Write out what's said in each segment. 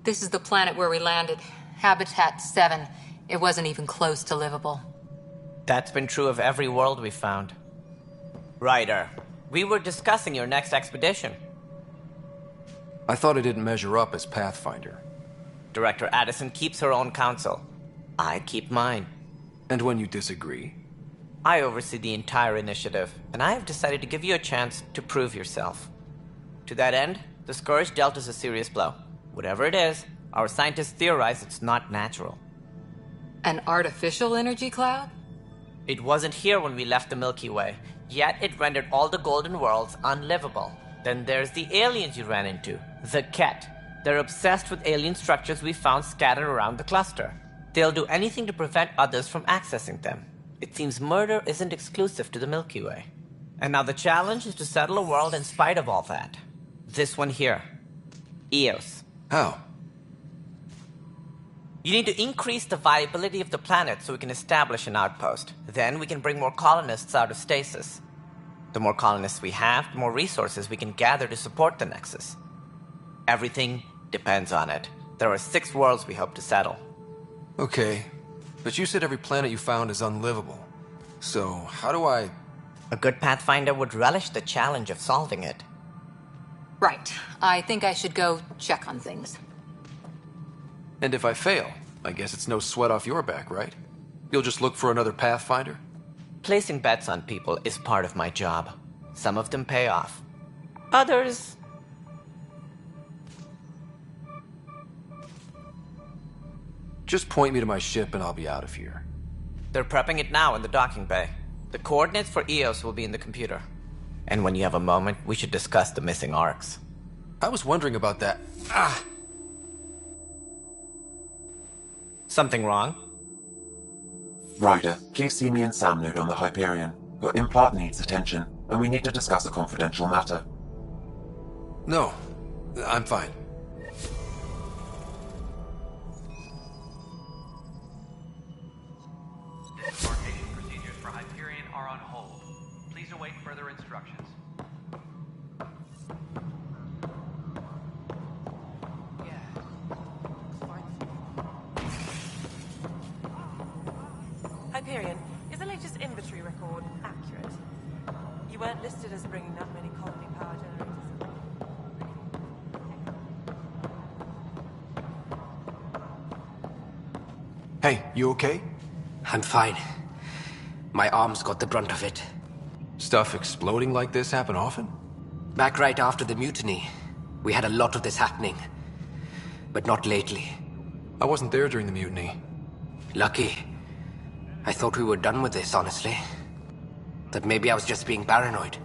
This is the planet where we landed. Habitat 7. It wasn't even close to livable. That's been true of every world we found. Ryder, we were discussing your next expedition. I thought I didn't measure up as Pathfinder. Director Addison keeps her own counsel. I keep mine. And when you disagree? I oversee the entire initiative, and I have decided to give you a chance to prove yourself. To that end, the Scourge dealt us a serious blow. Whatever it is, our scientists theorize it's not natural. An artificial energy cloud? It wasn't here when we left the Milky Way, yet it rendered all the golden worlds unlivable. Then there's the aliens you ran into, the Ket. They're obsessed with alien structures we found scattered around the cluster. They'll do anything to prevent others from accessing them. It seems murder isn't exclusive to the Milky Way. And now the challenge is to settle a world in spite of all that. This one here. Eos. How? You need to increase the viability of the planet so we can establish an outpost. Then we can bring more colonists out of stasis. The more colonists we have, the more resources we can gather to support the Nexus. Everything depends on it. There are 6 worlds we hope to settle. Okay, but you said every planet you found is unlivable. So, how do I... A good Pathfinder would relish the challenge of solving it. Right. I think I should go check on things. And if I fail, I guess it's no sweat off your back, right? You'll just look for another Pathfinder? Placing bets on people is part of my job. Some of them pay off. Others... Just point me to my ship and I'll be out of here. They're prepping it now in the docking bay. The coordinates for Eos will be in the computer. And when you have a moment, we should discuss the missing arcs. I was wondering about that. Something wrong? Ryder, please see me and Sam Node on the Hyperion. Your implant needs attention, and we need to discuss a confidential matter. No, I'm fine. Debarkation procedures for Hyperion are on hold. Please await further instructions. Hyperion, is the latest inventory record accurate? You weren't listed as bringing that many colony power generators. Hey, you okay? I'm fine. My arms got the brunt of it. Stuff exploding like this happen often? Back right after the mutiny, we had a lot of this happening. But not lately. I wasn't there during the mutiny. Lucky. I thought we were done with this, honestly. That maybe I was just being paranoid.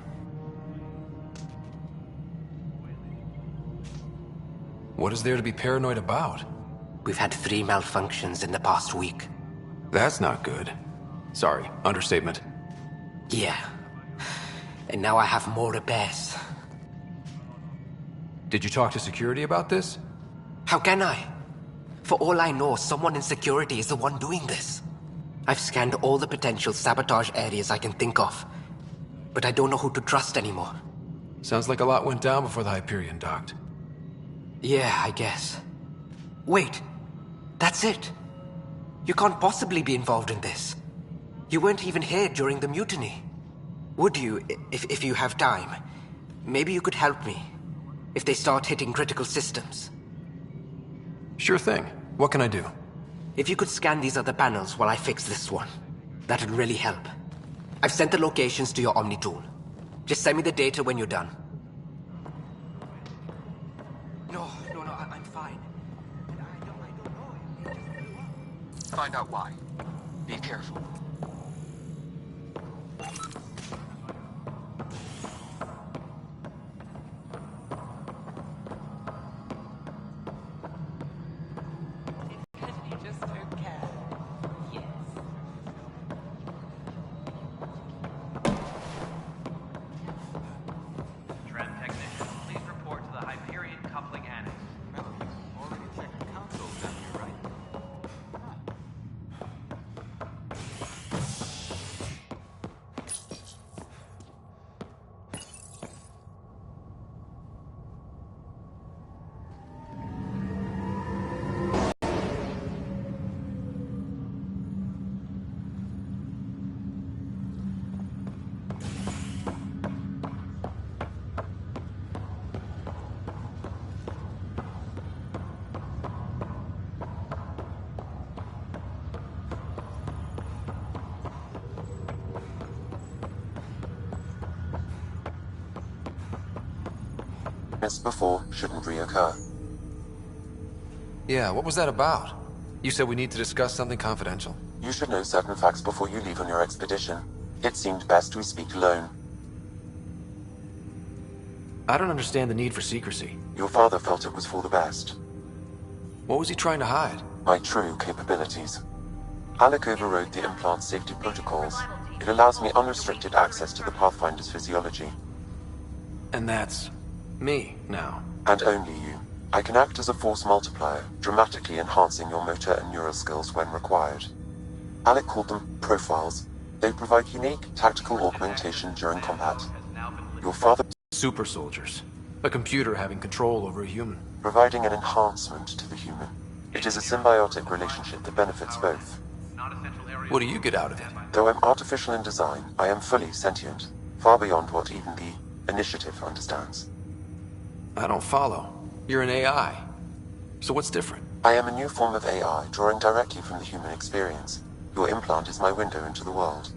What is there to be paranoid about? We've had 3 malfunctions in the past week. That's not good. Sorry, understatement. Yeah. And now I have more repairs. Did you talk to security about this? How can I? For all I know, someone in security is the one doing this. I've scanned all the potential sabotage areas I can think of. But I don't know who to trust anymore. Sounds like a lot went down before the Hyperion docked. Yeah, I guess. Wait. That's it. You can't possibly be involved in this. You weren't even here during the mutiny. Would you, if you have time? Maybe you could help me. If they start hitting critical systems. Sure thing. What can I do? If you could scan these other panels while I fix this one, that'd really help. I've sent the locations to your Omni tool. Just send me the data when you're done. No, I'm fine. I don't know. Find out why. Be careful. You just don't care. Yes. Tram technician, please report to the Hyperion coupling annex. Already checked consoles down here, right? witnessed before shouldn't reoccur. Yeah, what was that about? You said we need to discuss something confidential. You should know certain facts before you leave on your expedition. It seemed best we speak alone. I don't understand the need for secrecy. Your father felt it was for the best. What was he trying to hide? My true capabilities. Alec overrode the implant safety protocols. It allows me unrestricted access to the Pathfinder's physiology. And that's me now. And only you. I can act as a force multiplier, dramatically enhancing your motor and neural skills when required. Alec called them profiles. They provide unique tactical augmentation during combat. Your father... Super soldiers. A computer having control over a human. Providing an enhancement to the human. It is a symbiotic relationship that benefits both. What do you get out of it? Though I'm artificial in design, I am fully sentient. Far beyond what even the Initiative understands. I don't follow. You're an AI. So what's different? I am a new form of AI, drawing directly from the human experience. Your implant is my window into the world.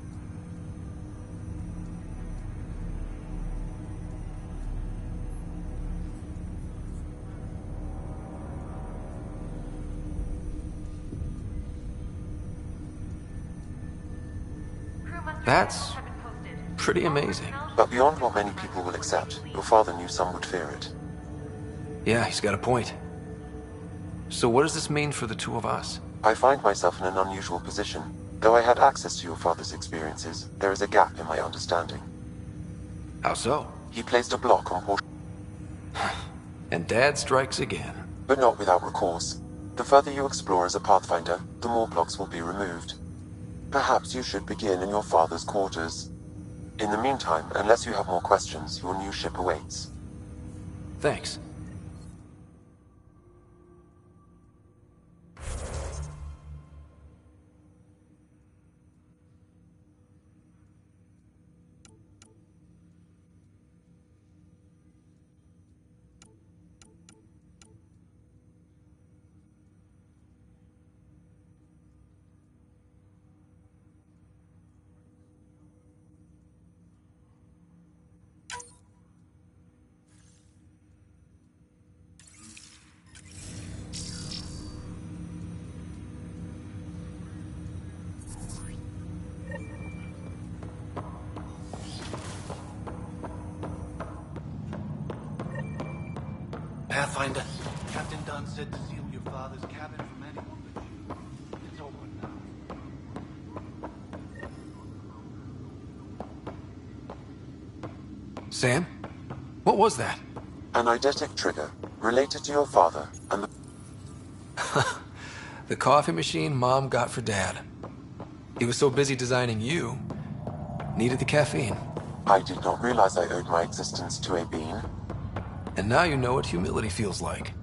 That's pretty amazing. But beyond what many people will accept, your father knew some would fear it. Yeah, he's got a point. So what does this mean for the two of us? I find myself in an unusual position. Though I had access to your father's experiences, there is a gap in my understanding. How so? He placed a block on portion, And Dad strikes again. but not without recourse. The further you explore as a Pathfinder, the more blocks will be removed. Perhaps you should begin in your father's quarters. In the meantime, unless you have more questions, your new ship awaits. Thanks. Pathfinder. Captain Dunn said to seal your father's cabin from anyone but you. It's open now. Sam? What was that? An eidetic trigger, related to your father, and The coffee machine Mom got for Dad. He was so busy designing you, needed the caffeine. I did not realize I owed my existence to a being. And now you know what humility feels like.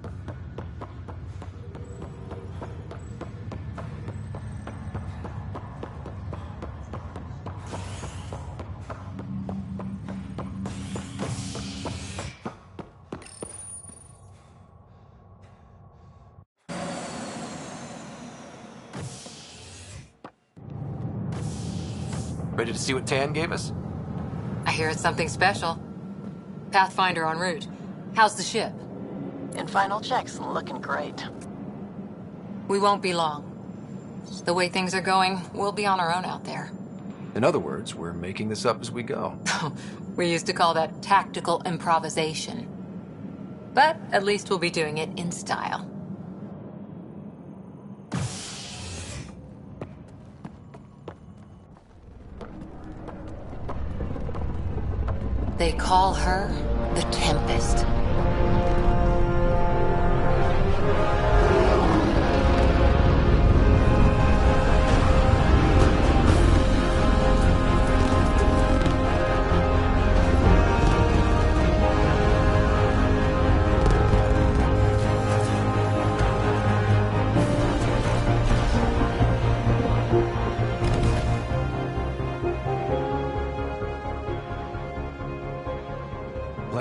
Ready to see what Tan gave us? I hear it's something special. Pathfinder en route. How's the ship? In final checks, looking great. We won't be long. The way things are going, we'll be on our own out there. In other words, we're making this up as we go. We used to call that tactical improvisation. But at least we'll be doing it in style. They call her the Tempest.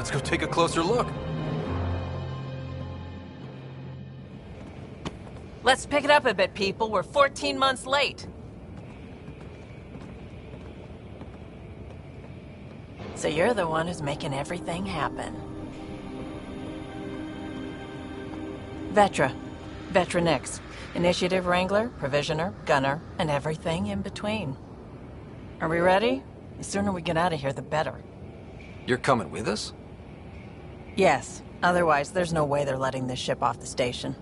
Let's go take a closer look. Let's pick it up a bit, people. We're 14 months late. So you're the one who's making everything happen. Vetra. Vetronix. Initiative Wrangler, Provisioner, Gunner, and everything in between. Are we ready? The sooner we get out of here, the better. You're coming with us? Yes. Otherwise, there's no way they're letting this ship off the station.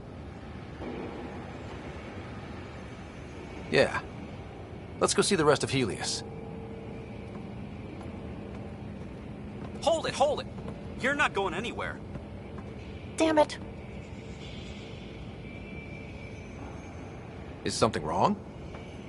Yeah. Let's go see the rest of Helios. Hold it, hold it! You're not going anywhere. Damn it. Is something wrong?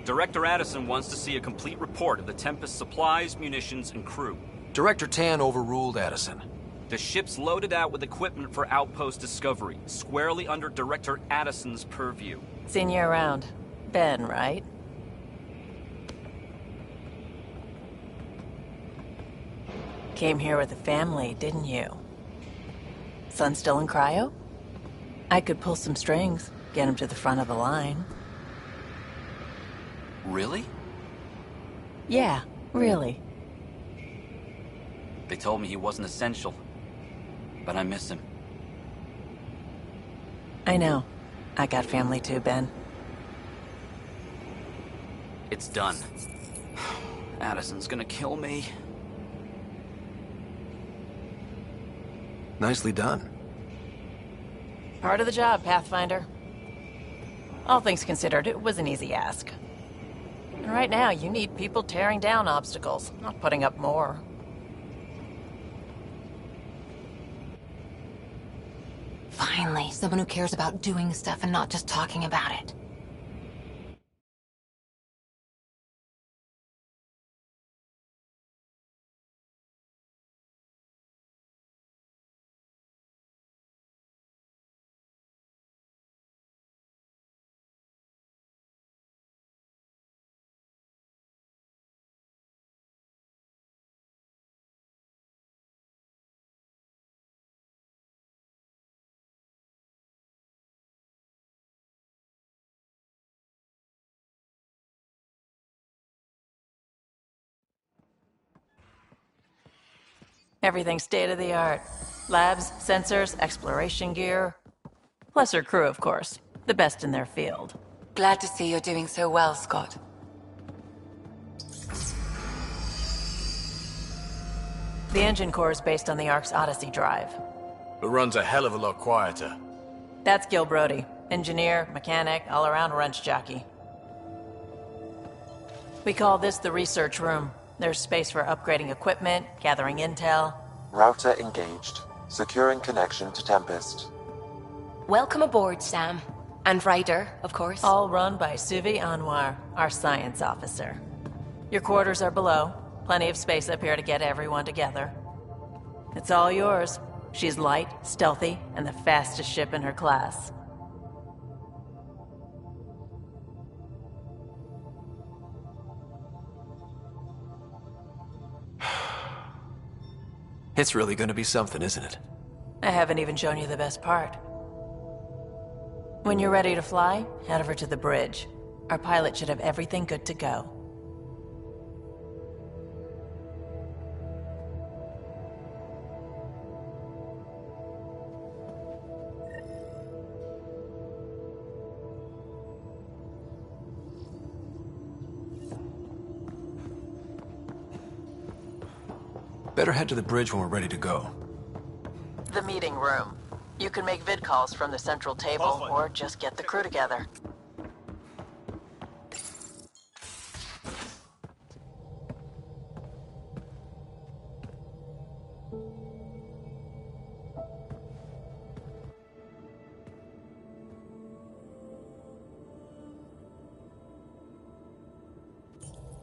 Director Addison wants to see a complete report of the Tempest's supplies, munitions, and crew. Director Tan overruled Addison. The ship's loaded out with equipment for outpost discovery, squarely under Director Addison's purview. Seen you around. Ben, right? Came here with a family, didn't you? Son still in cryo? I could pull some strings, get him to the front of the line. Really? Yeah, really. They told me he wasn't essential, but I miss him. I know. I got family too, Ben. It's done. Addison's gonna kill me. Nicely done. Part of the job, Pathfinder. All things considered, it was an easy ask. And right now, you need people tearing down obstacles, not putting up more. Finally, someone who cares about doing stuff and not just talking about it. Everything state-of-the-art. Labs, sensors, exploration gear. Plus her crew, of course. The best in their field. Glad to see you're doing so well, Scott. The engine core is based on the Ark's Odyssey drive. It runs a hell of a lot quieter. That's Gil Brody. Engineer, mechanic, all-around wrench jockey. We call this the research room. There's space for upgrading equipment, gathering intel. Router engaged. Securing connection to Tempest. Welcome aboard, Sam. And Ryder, of course. All run by Suvi Anwar, our science officer. Your quarters are below. Plenty of space up here to get everyone together. It's all yours. She's light, stealthy, and the fastest ship in her class. It's really gonna be something, isn't it? I haven't even shown you the best part. When you're ready to fly, head over to the bridge. Our pilot should have everything good to go. Better head to the bridge when we're ready to go. The meeting room. You can make vid calls from the central table, or just get the crew together.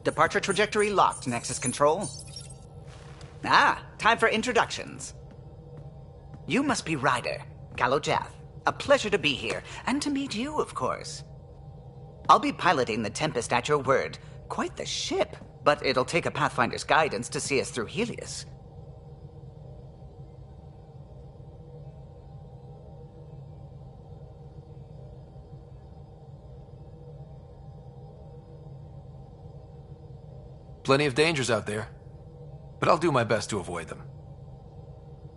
Departure trajectory locked, Nexus Control. Ah, time for introductions. You must be Ryder, Kalojath. A pleasure to be here, and to meet you, of course. I'll be piloting the Tempest at your word. Quite the ship, but it'll take a Pathfinder's guidance to see us through Helios. Plenty of dangers out there, but I'll do my best to avoid them.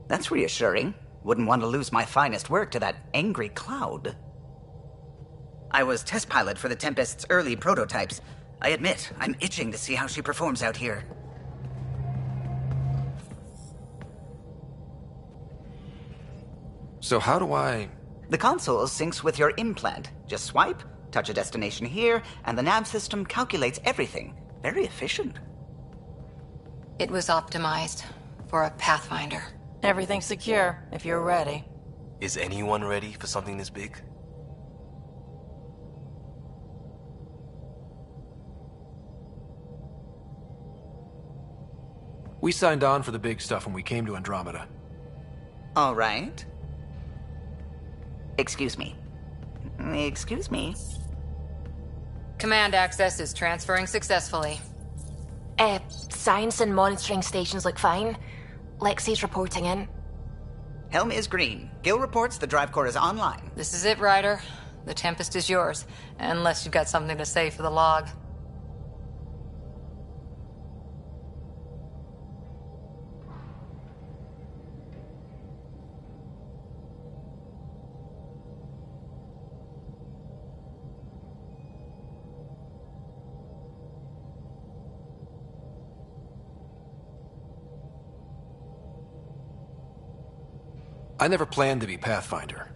That's reassuring. Wouldn't want to lose my finest work to that angry cloud. I was test pilot for the Tempest's early prototypes. I admit, I'm itching to see how she performs out here. So how do I... The console syncs with your implant. Just swipe, touch a destination here, and the nav system calculates everything. Very efficient. It was optimized for a Pathfinder. Everything's secure, if you're ready. Is anyone ready for something this big? We signed on for the big stuff when we came to Andromeda. All right. Excuse me. Excuse me. Command access is transferring successfully. Science and monitoring stations look fine. Lexi's reporting in. Helm is green. Gil reports the drive core is online. This is it, Ryder. The Tempest is yours, unless you've got something to say for the log. I never planned to be Pathfinder.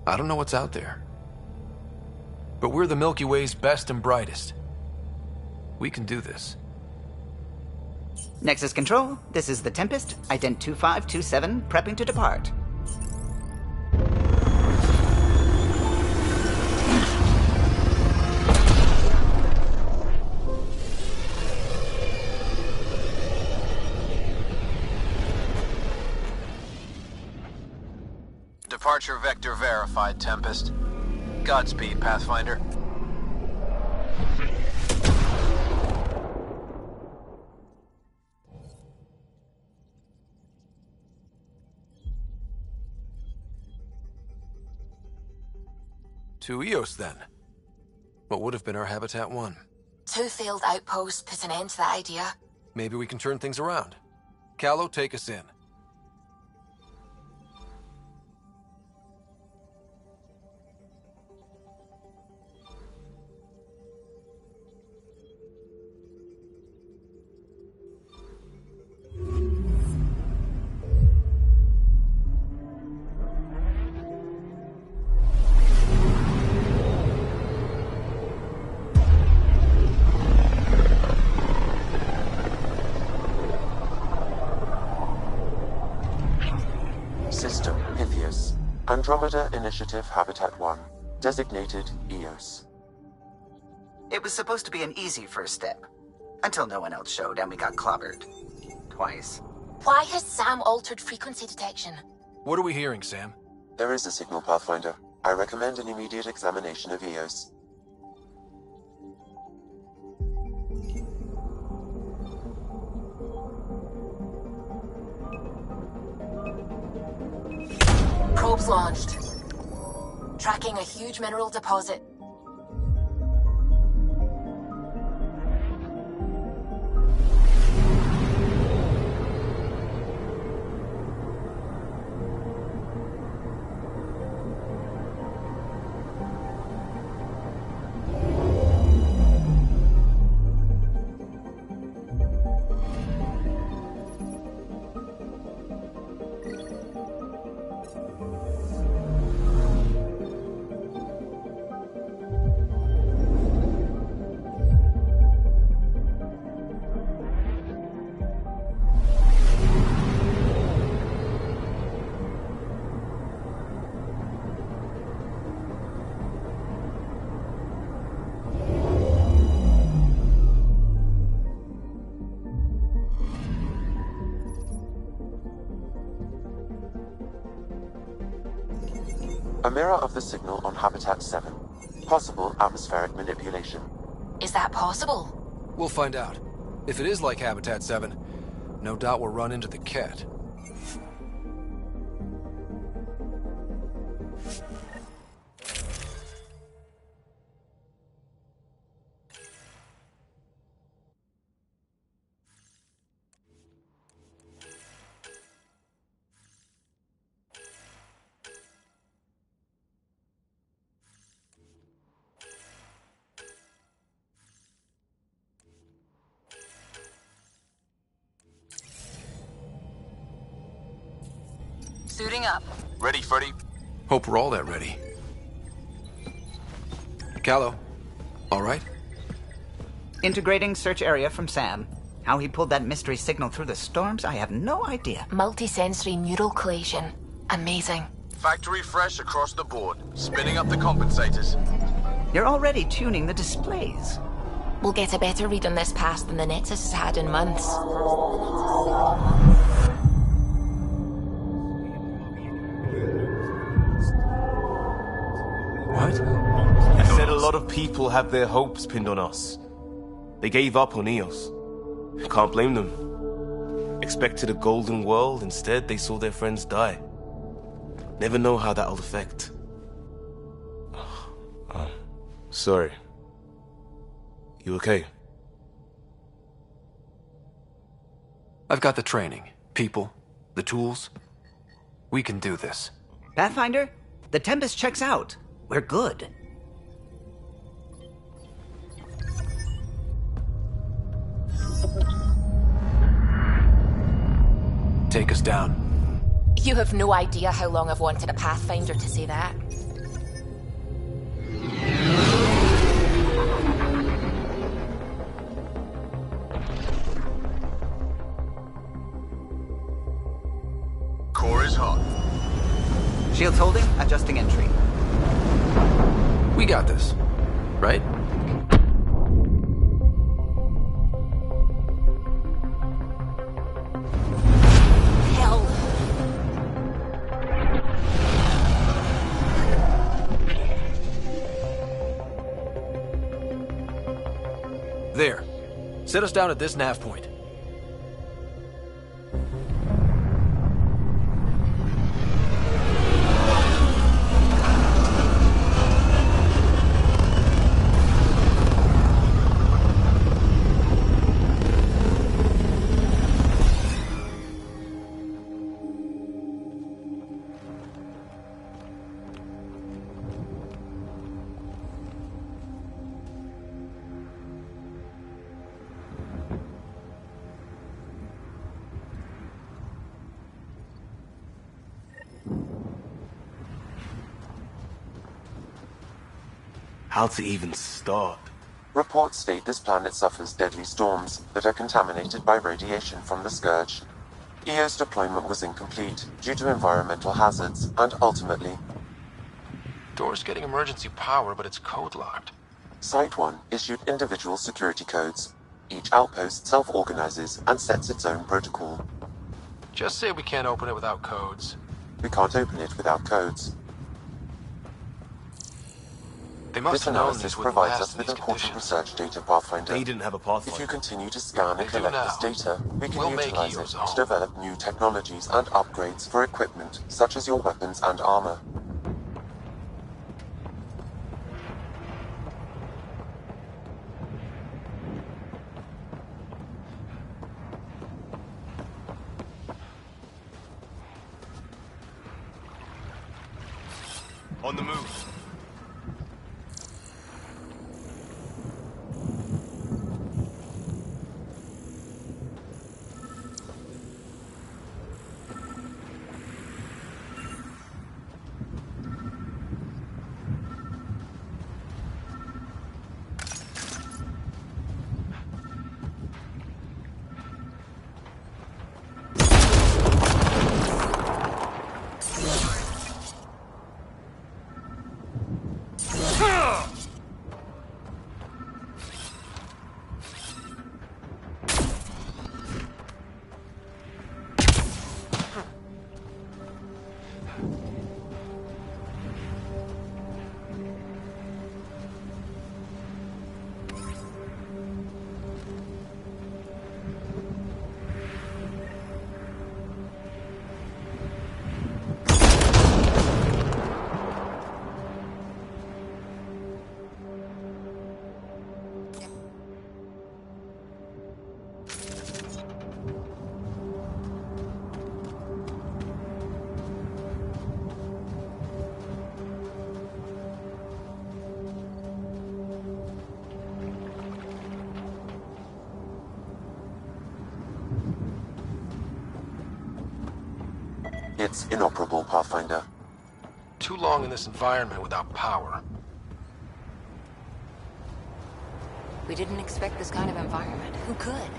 I don't know what's out there. But we're the Milky Way's best and brightest. We can do this. Nexus Control, this is the Tempest, ident 2527, prepping to depart. Departure vector verified, Tempest. Godspeed, Pathfinder. To Eos, then. What would have been our Habitat 1? 2 failed outposts put an end to that idea. Maybe we can turn things around. Callow, take us in. System Pythias. Andromeda Initiative Habitat 1. Designated Eos. It was supposed to be an easy first step. Until no one else showed and we got clobbered. Twice. Why has Sam altered frequency detection? What are we hearing, Sam? There is a signal, Pathfinder. I recommend an immediate examination of Eos. Probes launched. Tracking a huge mineral deposit. A mirror of the signal on Habitat 7. Possible atmospheric manipulation. Is that possible? We'll find out. If it is like Habitat 7, no doubt we'll run into the cat. Suiting up. Ready, Freddy? Hope we're all that ready. Callow, all right? Integrating search area from Sam. How he pulled that mystery signal through the storms, I have no idea. Multi-sensory neural collation. Amazing. Factory fresh across the board. Spinning up the compensators. You're already tuning the displays. We'll get a better read on this pass than the Nexus has had in months. What? I said a lot of people have their hopes pinned on us. They gave up on Eos. Can't blame them. Expected a golden world, instead they saw their friends die. Never know how that'll affect. Sorry. You okay? I've got the training, people, the tools. We can do this. Pathfinder, the Tempest checks out. We're good. Take us down. You have no idea how long I've wanted a Pathfinder to say that. Core is hot. Shields holding, adjusting entry. We got this, right? Hell. There. Set us down at this nav point. How to even start? Reports state this planet suffers deadly storms that are contaminated by radiation from the Scourge. EO's deployment was incomplete due to environmental hazards, and ultimately... Door's getting emergency power, but it's code-locked. Site 1 issued individual security codes. Each outpost self-organizes and sets its own protocol. Just say we can't open it without codes. We can't open it without codes. They must This have known analysis this wouldn't provides last us in with these important conditions. research data, Pathfinder. They didn't have a Pathfinder. If you continue to scan and They do collect this now. data, we can We'll make utilize it EO's to home. develop new technologies and upgrades for equipment, such as your weapons and armor. On the move. It's inoperable, Pathfinder. Too long in this environment without power. We didn't expect this kind of environment. Who could?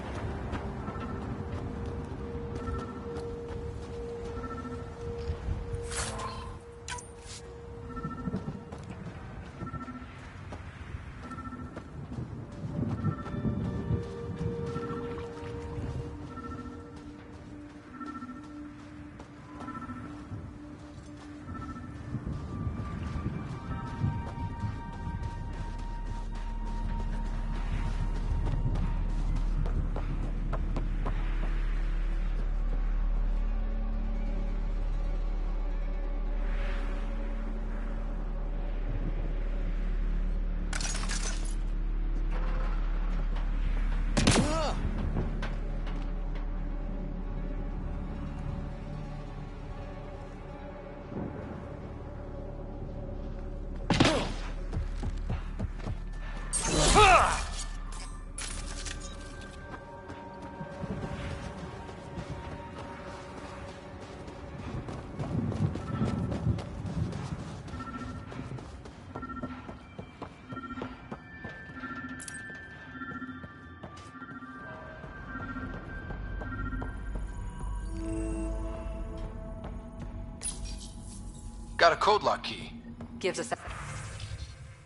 Got a code lock key. Gives us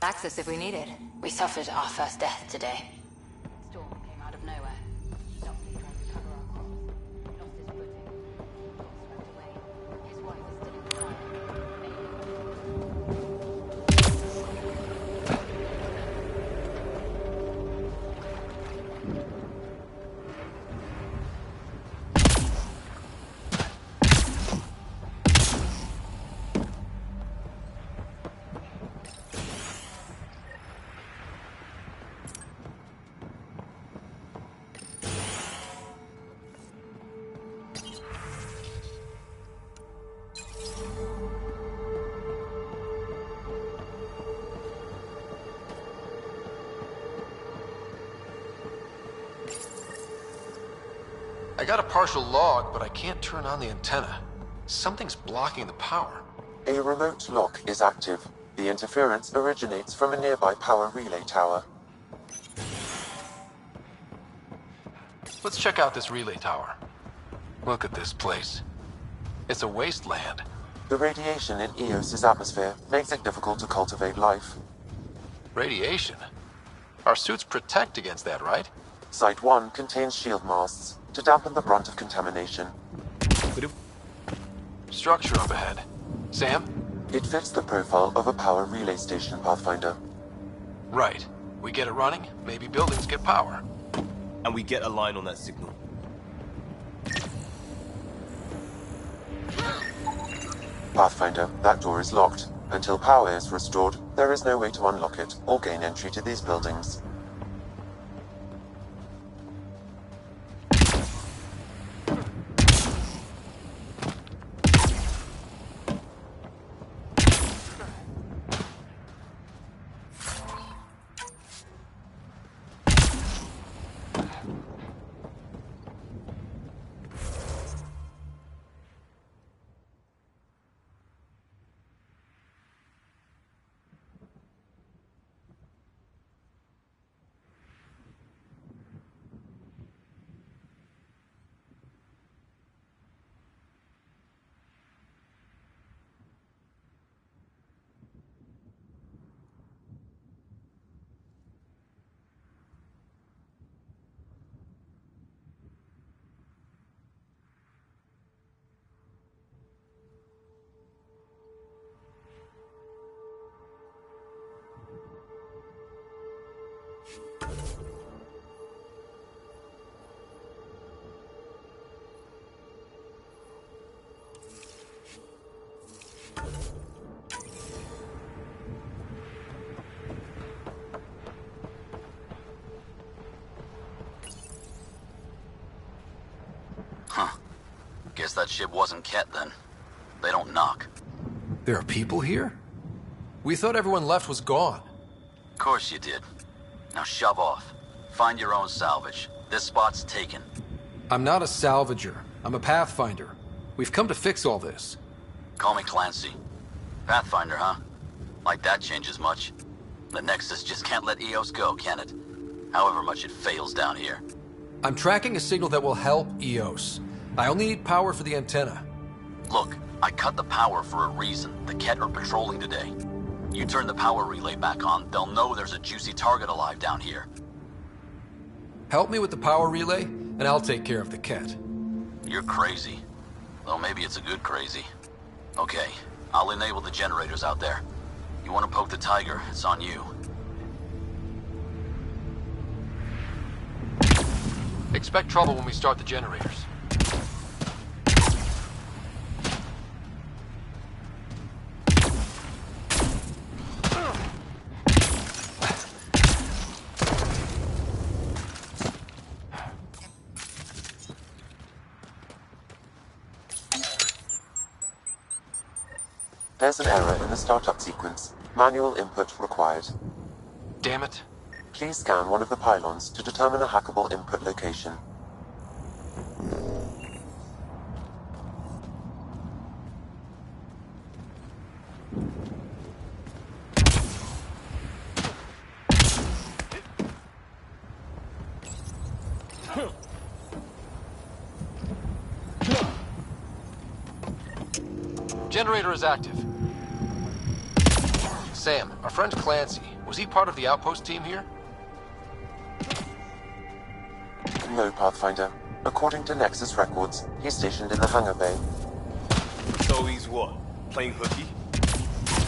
access if we need it. We suffered our first death today. Storm came out of nowhere. Stopped trying to cover our crops. Lost his footing. Got swept away. His wife is still in the I got a partial log, but I can't turn on the antenna. Something's blocking the power. A remote lock is active. The interference originates from a nearby power relay tower. Let's check out this relay tower. Look at this place. It's a wasteland. The radiation in Eos's atmosphere makes it difficult to cultivate life. Radiation? Our suits protect against that, right? Site 1 contains shield masts to dampen the brunt of contamination. Structure up ahead. Sam? It fits the profile of a power relay station, Pathfinder. Right. We get it running, maybe buildings get power. And we get a line on that signal. Pathfinder, that door is locked. Until power is restored, there is no way to unlock it or gain entry to these buildings. Huh. Guess that ship wasn't Ket then. They don't knock. There are people here? We thought everyone left was gone. Of course you did. Now shove off. Find your own salvage. This spot's taken. I'm not a salvager. I'm a pathfinder. We've come to fix all this. Call me Clancy. Pathfinder, huh? Like that changes much. The Nexus just can't let EOS go, can it? However much it fails down here. I'm tracking a signal that will help EOS. I only need power for the antenna. Look, I cut the power for a reason. The Ket are patrolling today. You turn the power relay back on, they'll know there's a juicy target alive down here. Help me with the power relay, and I'll take care of the Ket. You're crazy. Well, maybe it's a good crazy. Okay, I'll enable the generators out there. You want to poke the tiger, it's on you. Expect trouble when we start the generators. There's an error in the startup sequence. Manual input required. Damn it. Please scan one of the pylons to determine a hackable input location. Generator is active. Sam, our friend Clancy, was he part of the outpost team here? No, Pathfinder. According to Nexus records, he's stationed in the hangar bay. So he's what? Playing hooky?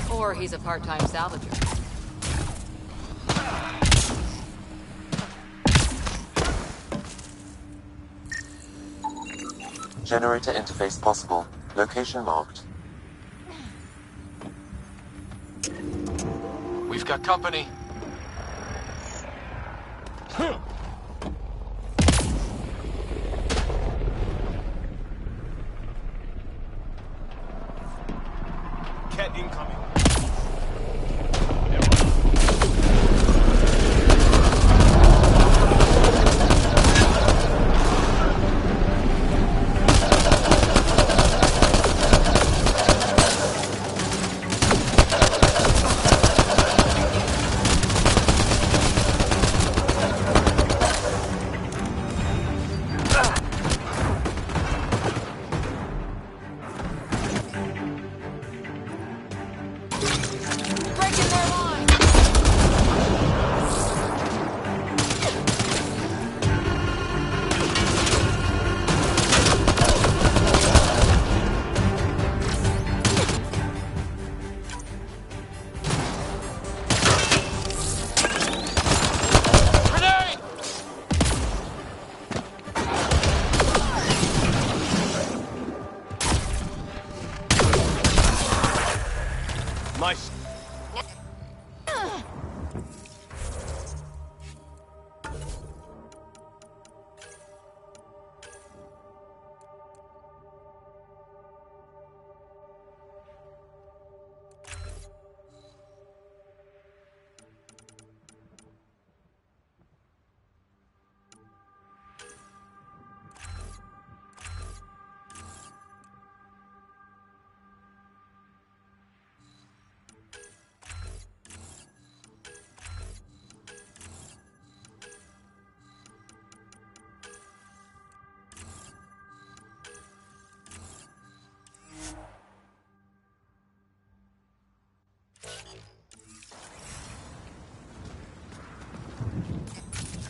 Or he's a part-time salvager. Generator interface possible. Location marked. We've got company. Cat incoming. Nice.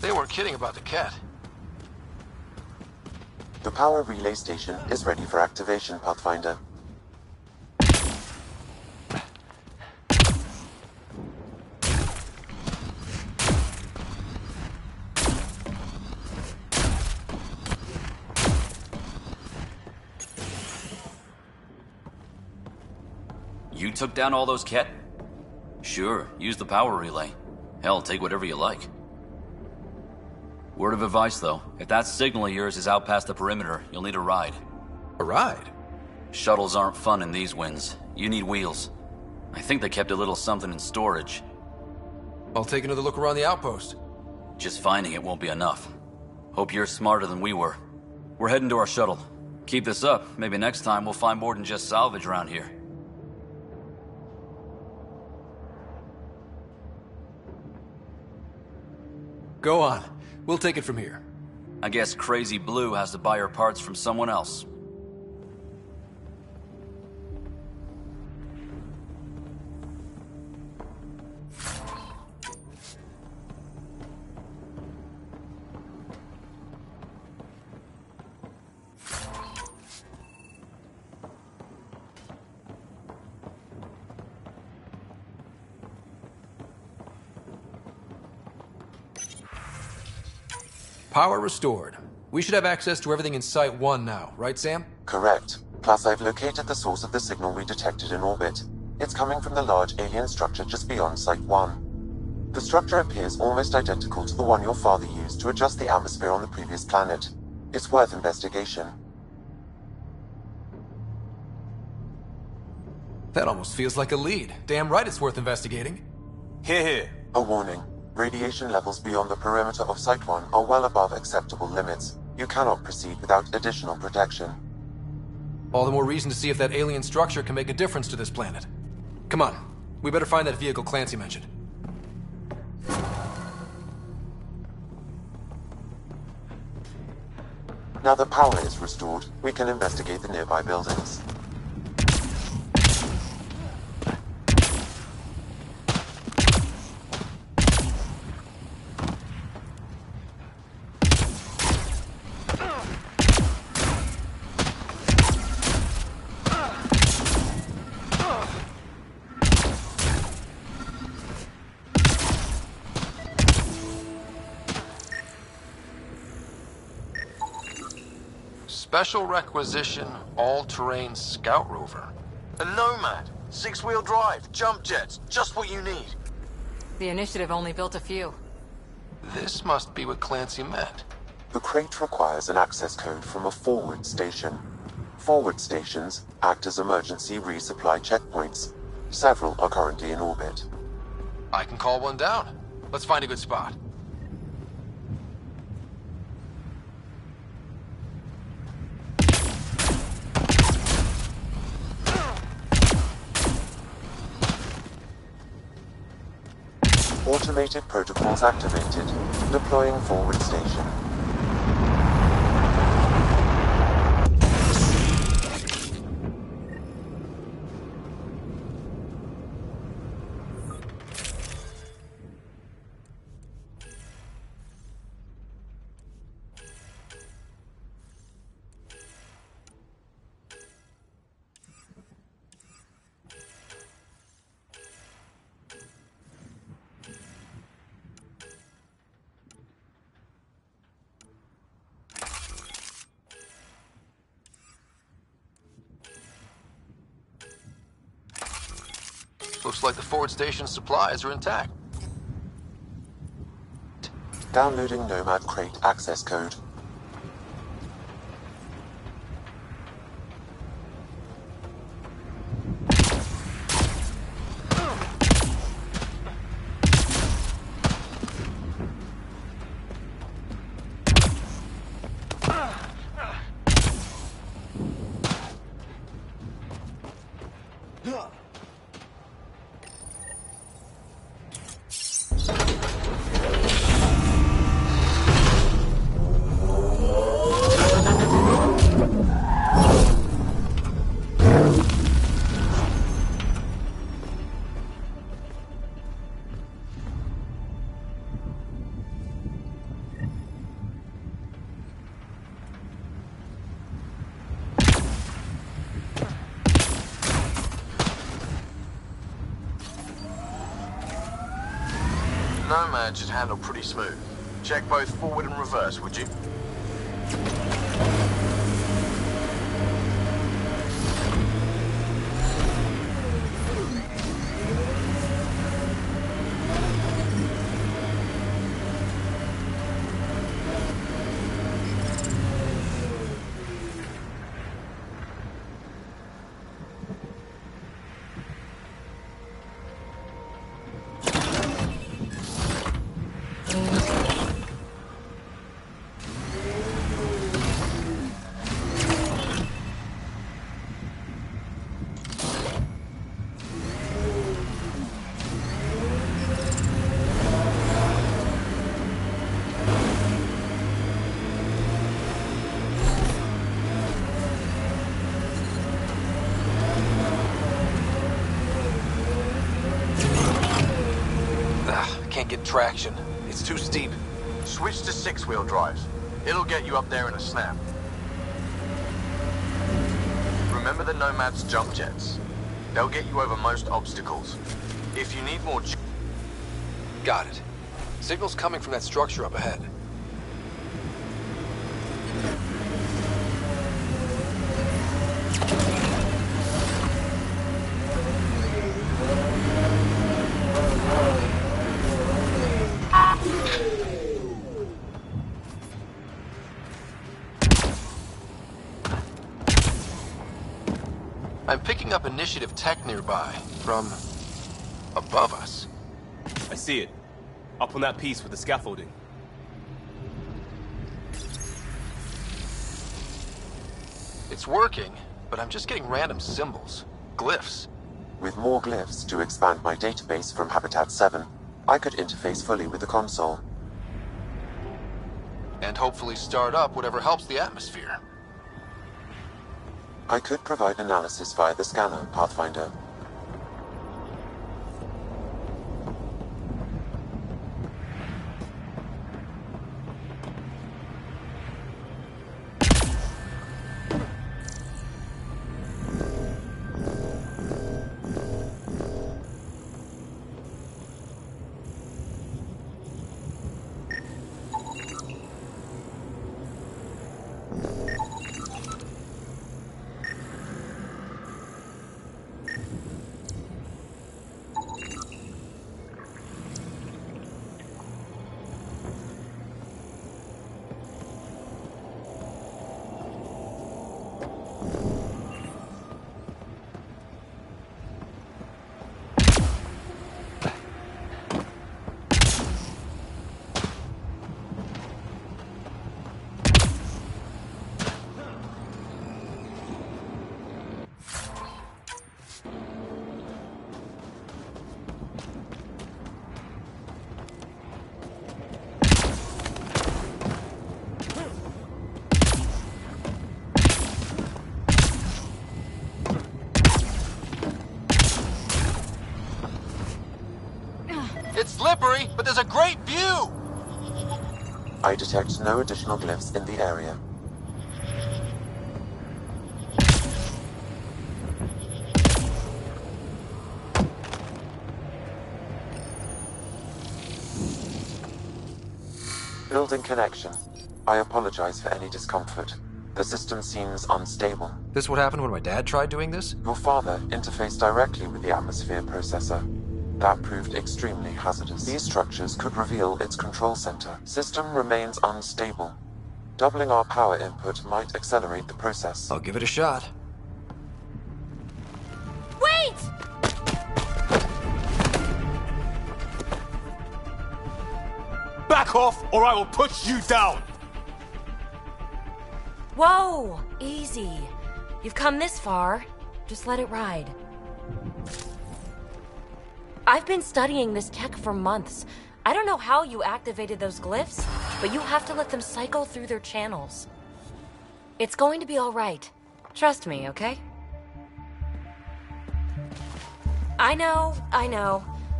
They weren't kidding about the Ket. The power relay station is ready for activation, Pathfinder. You took down all those Ket? Sure, use the power relay. Hell, take whatever you like. Word of advice, though. If that signal of yours is out past the perimeter, you'll need a ride. A ride? Shuttles aren't fun in these winds. You need wheels. I think they kept a little something in storage. I'll take another look around the outpost. Just finding it won't be enough. Hope you're smarter than we were. We're heading to our shuttle. Keep this up. Maybe next time we'll find more than just salvage around here. Go on. We'll take it from here. I guess Crazy Blue has to buy her parts from someone else. Power restored. We should have access to everything in Site 1 now, right, Sam? Correct. Plus, I've located the source of the signal we detected in orbit. It's coming from the large alien structure just beyond Site 1. The structure appears almost identical to the one your father used to adjust the atmosphere on the previous planet. It's worth investigation. That almost feels like a lead. Damn right it's worth investigating. Here. A warning. Radiation levels beyond the perimeter of Site 1 are well above acceptable limits. You cannot proceed without additional protection. All the more reason to see if that alien structure can make a difference to this planet. Come on. We better find that vehicle Clancy mentioned. Now that power is restored, we can investigate the nearby buildings. Special requisition, all-terrain scout rover. A Nomad, 6-wheel drive, jump jets, just what you need. The initiative only built a few. This must be what Clancy meant. The crate requires an access code from a forward station. Forward stations act as emergency resupply checkpoints. Several are currently in orbit. I can call one down. Let's find a good spot. Automated protocols activated. Deploying forward station. Looks like the forward station supplies are intact. Downloading Nomad crate access code. Nomad should handle pretty smooth. Check both forward and reverse, would you? traction. It's too steep. Switch to 6-wheel drive. It'll get you up there in a snap. Remember the Nomad's jump jets. They'll get you over most obstacles. If you need more... Got it. Signal's coming from that structure up ahead. I'm picking up initiative tech nearby, from above us. I see it. Up on that piece with the scaffolding. It's working, but I'm just getting random symbols. Glyphs. With more glyphs to expand my database from Habitat 7, I could interface fully with the console. And hopefully start up whatever helps the atmosphere. I could provide analysis via the scanner, Pathfinder. It's slippery, but there's a great view! I detect no additional glyphs in the area. Building connection. I apologize for any discomfort. The system seems unstable. This what happened when my dad tried doing this? Your father interfaced directly with the atmosphere processor. That proved extremely hazardous. These structures could reveal its control center. System remains unstable. Doubling our power input might accelerate the process. I'll give it a shot. Wait! Back off, or I will put you down! Whoa! Easy. You've come this far. Just let it ride. I've been studying this tech for months. I don't know how you activated those glyphs, but you have to let them cycle through their channels. It's going to be all right. Trust me, okay? I know.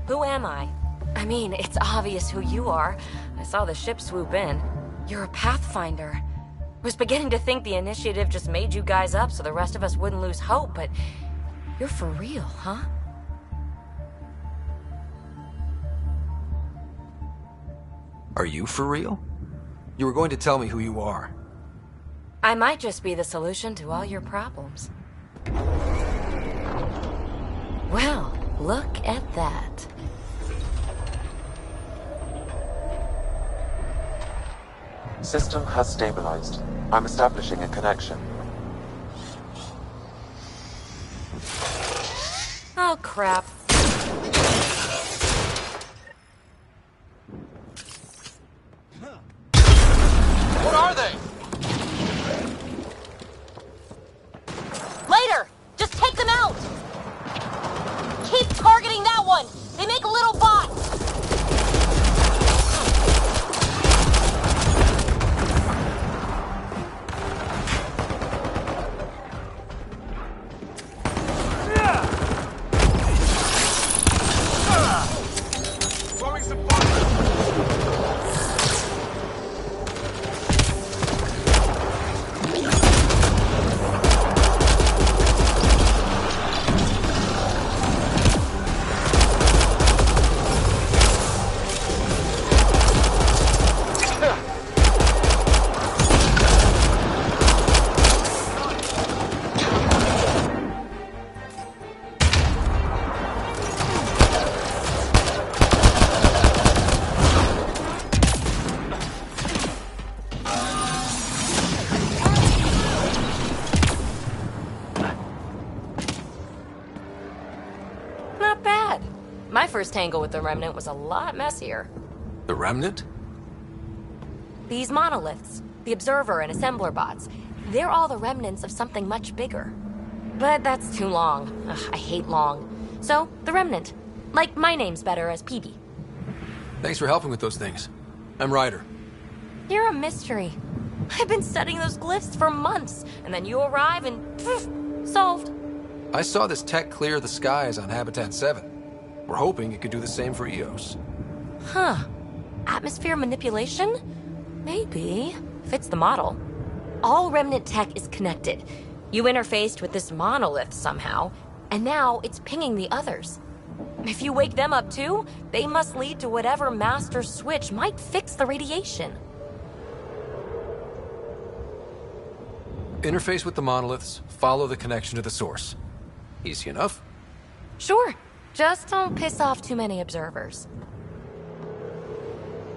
Who am I? I mean, it's obvious who you are. I saw the ship swoop in. You're a Pathfinder. Was beginning to think the initiative just made you guys up so the rest of us wouldn't lose hope, but you're for real, huh? Are you for real? You were going to tell me who you are. I might just be the solution to all your problems. Well, look at that. System has stabilized. I'm establishing a connection. Oh, crap. What are they? Later! Just take them out! Keep targeting that one! They make little bots! first tangle with the Remnant was a lot messier. The Remnant? These monoliths, the Observer and Assembler bots, they're all the remnants of something much bigger. But that's too long. Ugh, I hate long. So, the Remnant. Like, my name's better as PB. Thanks for helping with those things. I'm Ryder. You're a mystery. I've been studying those glyphs for months, and then you arrive and poof, solved. I saw this tech clear the skies on Habitat 7. We're hoping it could do the same for EOS. Huh. Atmosphere manipulation? Maybe. Fits the model. All Remnant tech is connected. You interfaced with this monolith somehow, and now it's pinging the others. If you wake them up too, they must lead to whatever master switch might fix the radiation. Interface with the monoliths, follow the connection to the source. Easy enough. Sure. Just don't piss off too many observers.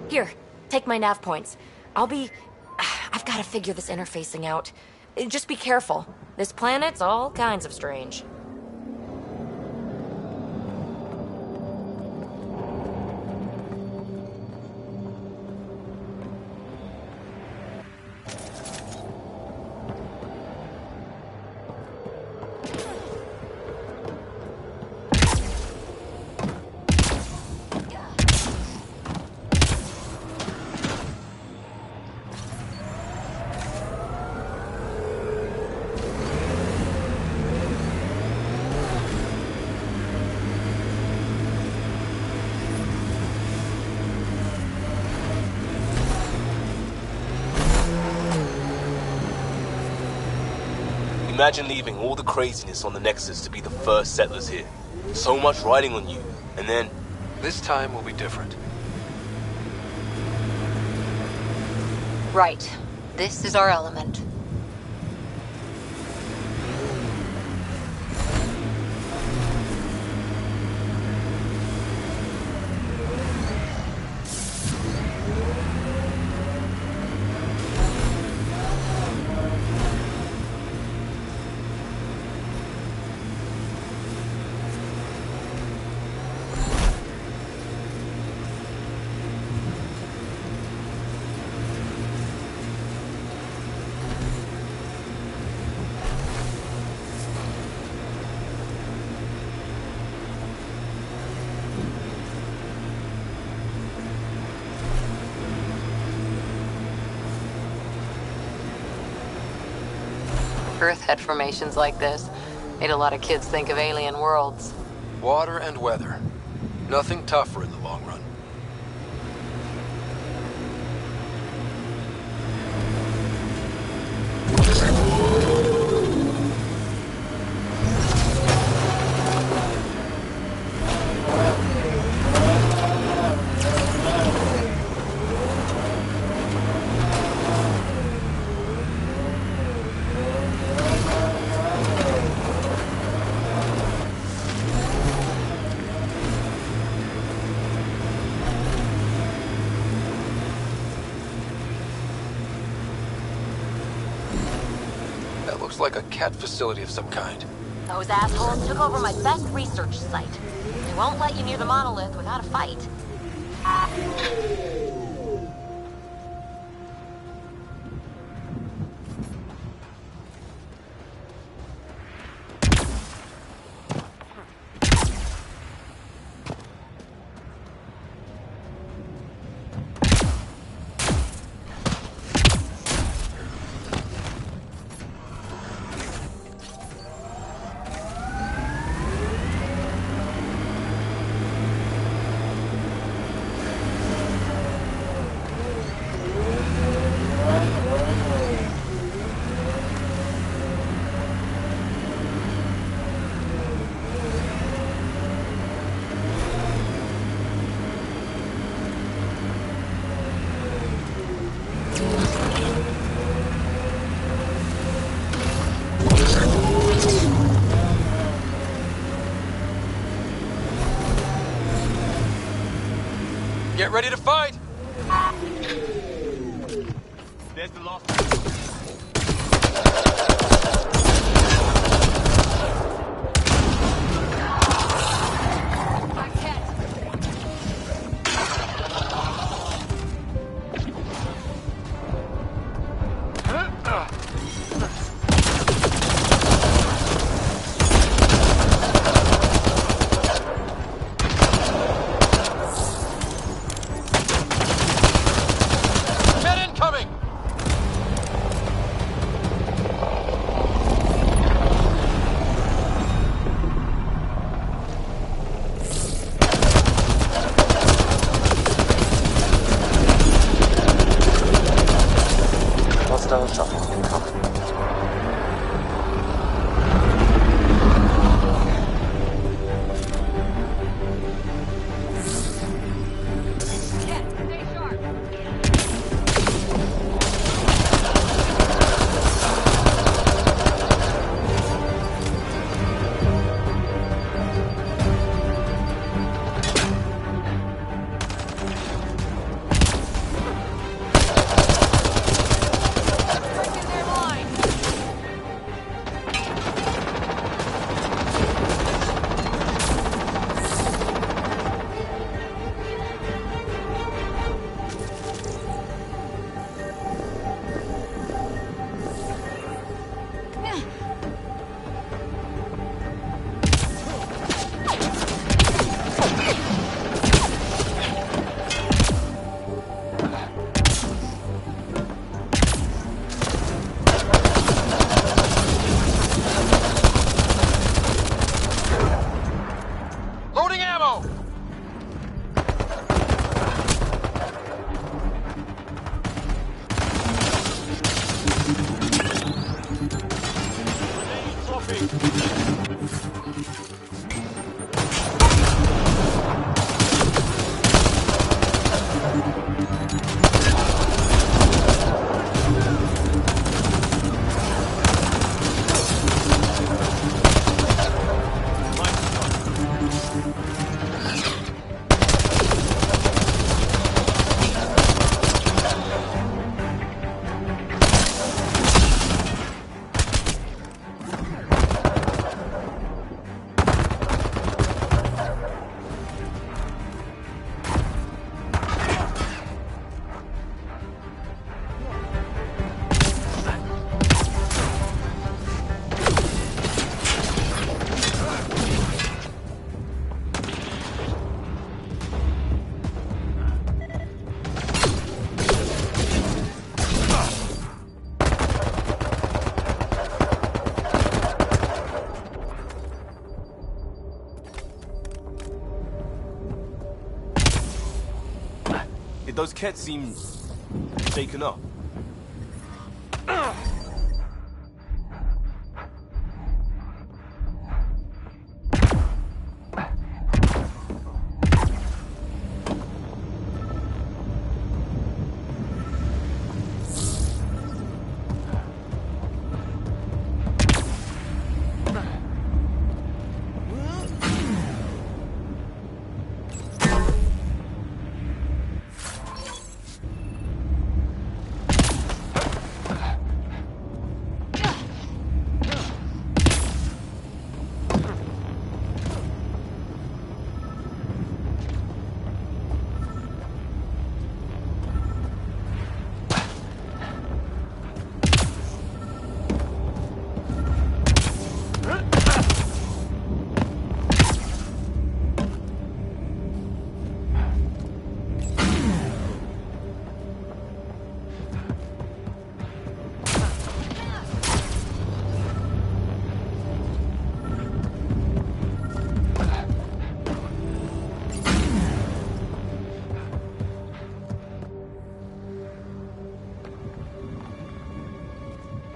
Here, take my nav points. I've got to figure this interfacing out. Just be careful. This planet's all kinds of strange. Imagine leaving all the craziness on the Nexus to be the first settlers here. So much riding on you, and then... This time will be different. Right. This is our element. Earth had formations like this. Made a lot of kids think of alien worlds. Water and weather. Nothing tougher in the long run. Like a cat facility of some kind. Those assholes took over my best research site. They won't let you near the monolith without a fight. Get ready to fight! There's the last... I can't. Interstellar shuttle incoming. Those cats seem shaken up.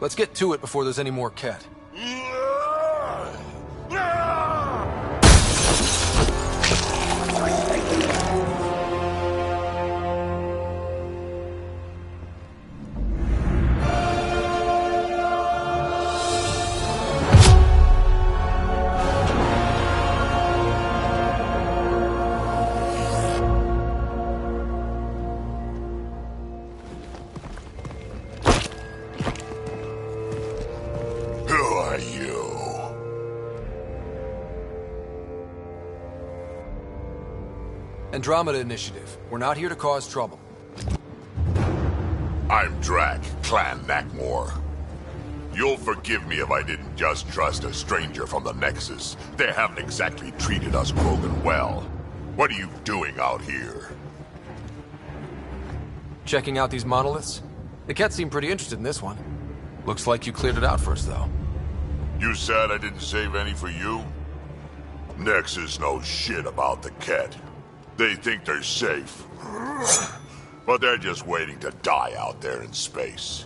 Let's get to it before there's any more cat. Andromeda Initiative. We're not here to cause trouble. I'm Drac, Clan Nakmor. You'll forgive me if I didn't just trust a stranger from the Nexus. They haven't exactly treated us Krogan well. What are you doing out here? Checking out these monoliths? The Ket seem pretty interested in this one. Looks like you cleared it out first, though. You said I didn't save any for you? Nexus knows shit about the Ket. They think they're safe. But they're just waiting to die out there in space.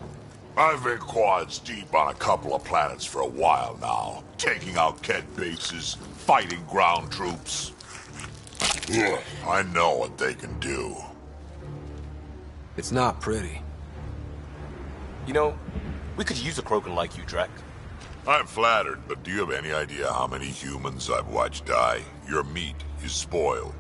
I've been quads deep on a couple of planets for a while now, taking out Kett bases, fighting ground troops. Ugh, I know what they can do. It's not pretty. You know, we could use a Krogan like you, Drek. I'm flattered, but do you have any idea how many humans I've watched die? Your meat is spoiled.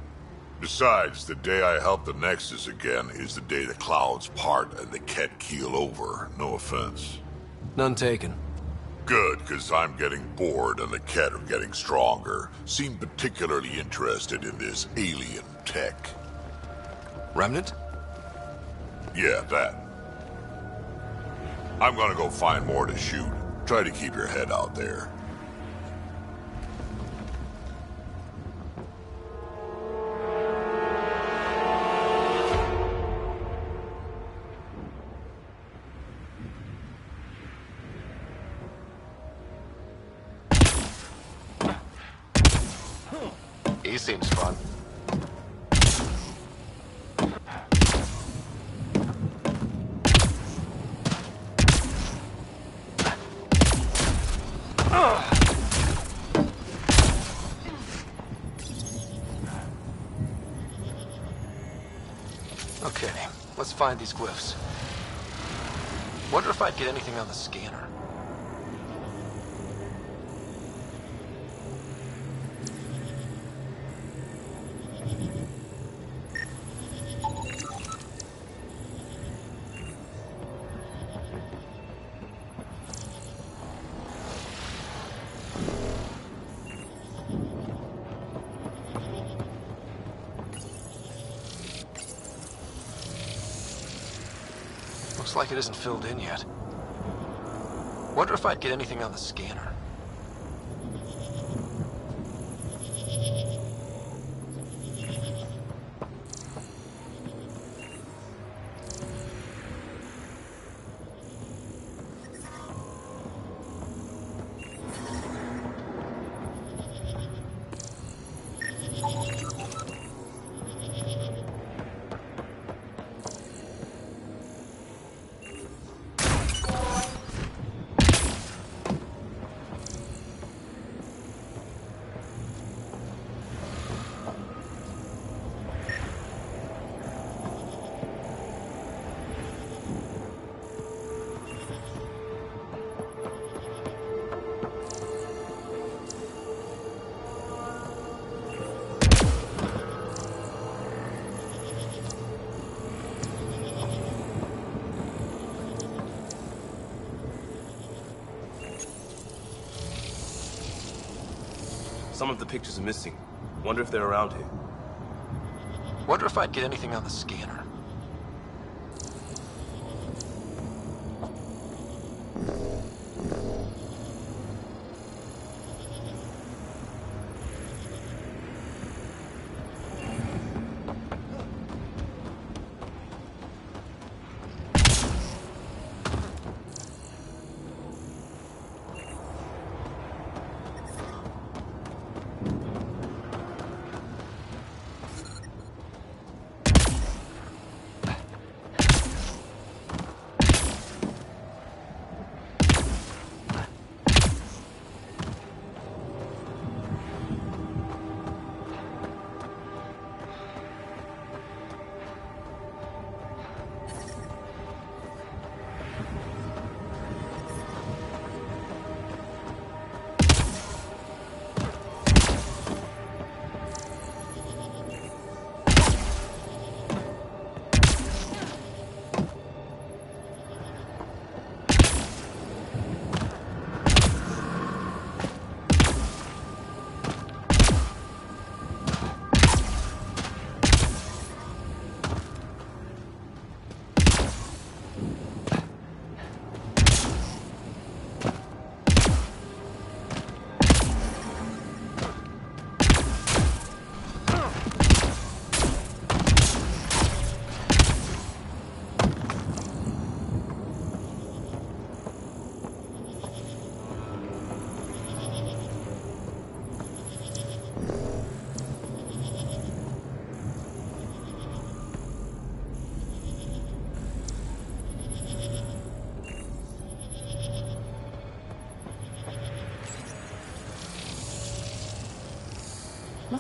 Besides, the day I help the Nexus again is the day the clouds part and the Kett keel over. No offense. None taken. Good, because I'm getting bored and the Kett are getting stronger. Seem particularly interested in this alien tech. Remnant? Yeah, that. I'm gonna go find more to shoot. Try to keep your head out there. He seems fun. Okay, let's find these glyphs. Wonder if I'd get anything on the scanner. Looks like it isn't filled in yet. Wonder if I'd get anything on the scanner. Some of the pictures are missing. Wonder if they're around here. Wonder if I'd get anything on the scanner.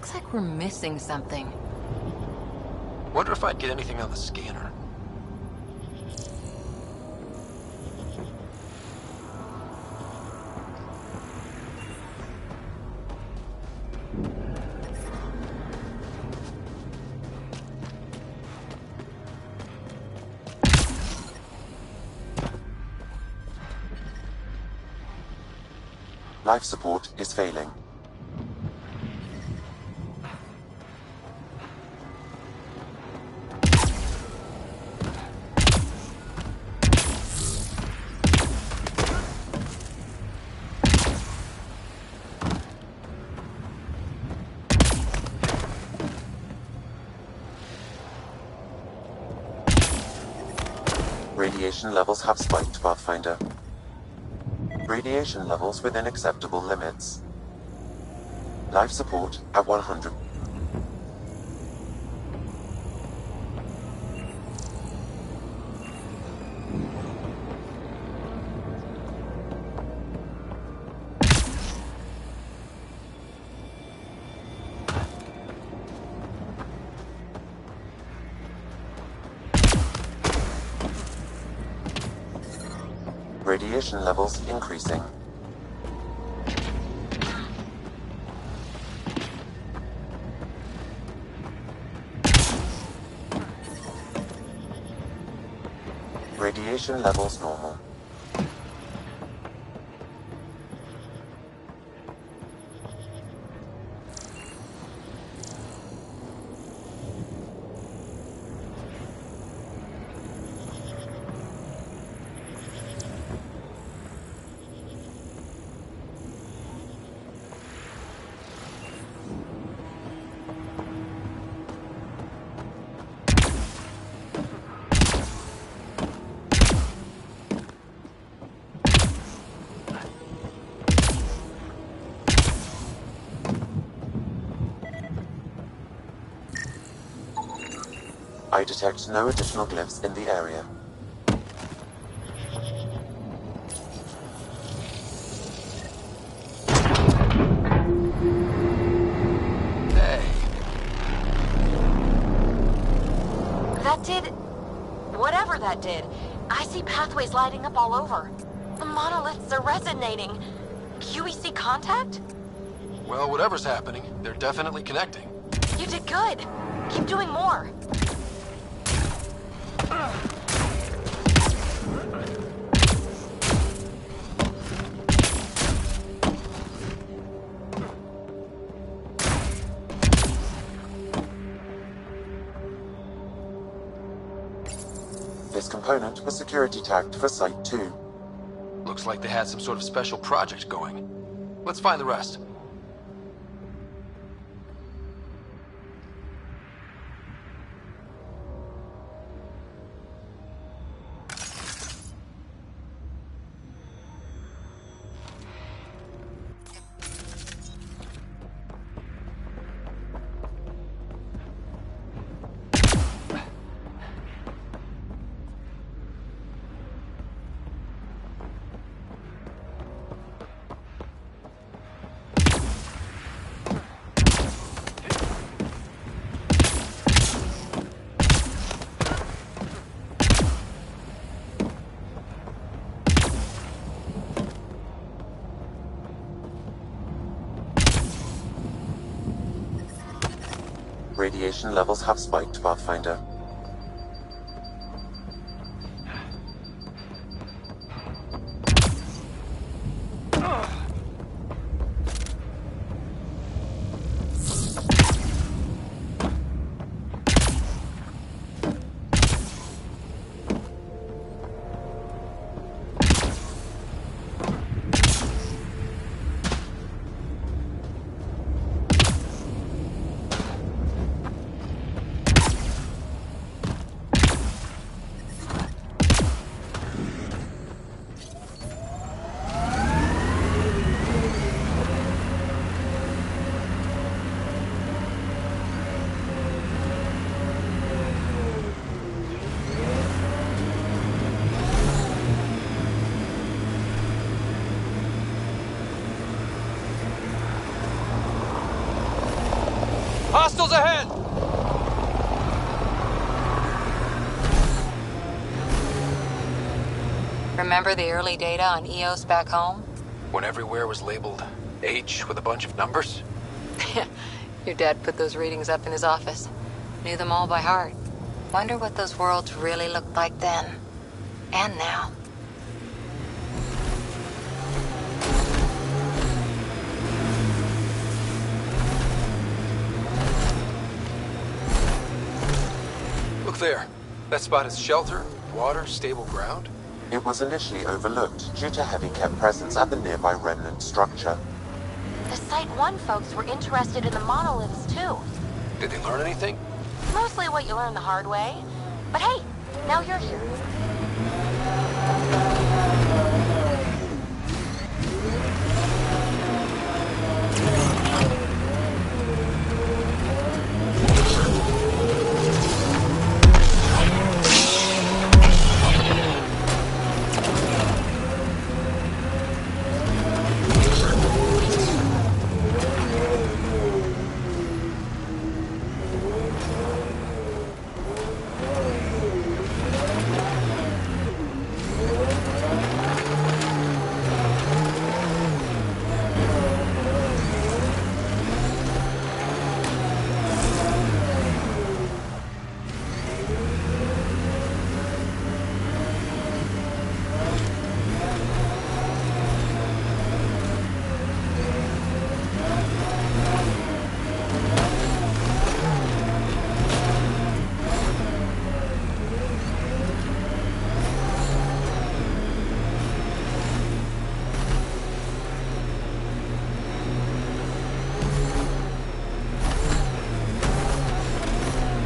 Looks like we're missing something. Wonder if I'd get anything on the scanner. Life support is failing. Radiation levels have spiked, Pathfinder. Radiation levels within acceptable limits. Life support at 100. Radiation levels increasing. Radiation levels normal. I detect no additional glyphs in the area. That did... whatever that did. I see pathways lighting up all over. The monoliths are resonating. QEC contact? Well, whatever's happening, they're definitely connecting. You did good. Keep doing more. This component was security tagged for Site 2. Looks like they had some sort of special project going. Let's find the rest. Radiation levels have spiked, Pathfinder. Hostiles ahead! Remember the early data on EOS back home? When everywhere was labeled H with a bunch of numbers? Your dad put those readings up in his office. Knew them all by heart. Wonder what those worlds really looked like then. And now. Look there. That spot is shelter, water, stable ground. It was initially overlooked due to heavy kept presence at the nearby remnant structure. The Site 1 folks were interested in the monoliths, too. Did they learn anything? Mostly what you learn the hard way. But hey, now you're here.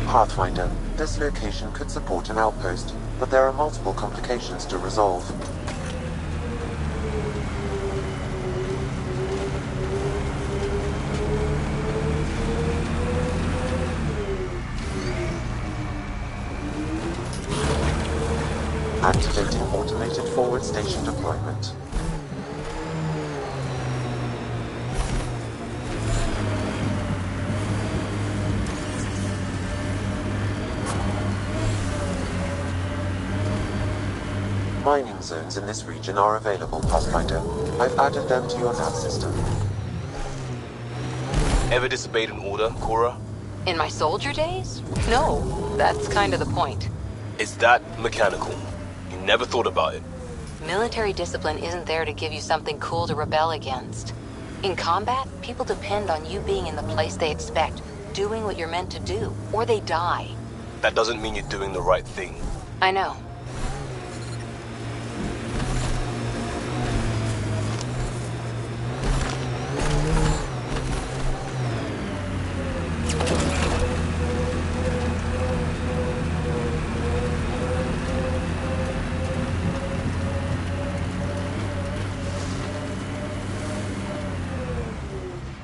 Pathfinder, this location could support an outpost, but there are multiple complications to resolve. Activating automated forward station deployment. Mining zones in this region are available, Pathfinder. I've added them to your nav system. Ever disobeyed an order, Cora? In my soldier days? No, that's kind of the point. It's that mechanical. You never thought about it. Military discipline isn't there to give you something cool to rebel against. In combat, people depend on you being in the place they expect, doing what you're meant to do, or they die. That doesn't mean you're doing the right thing. I know.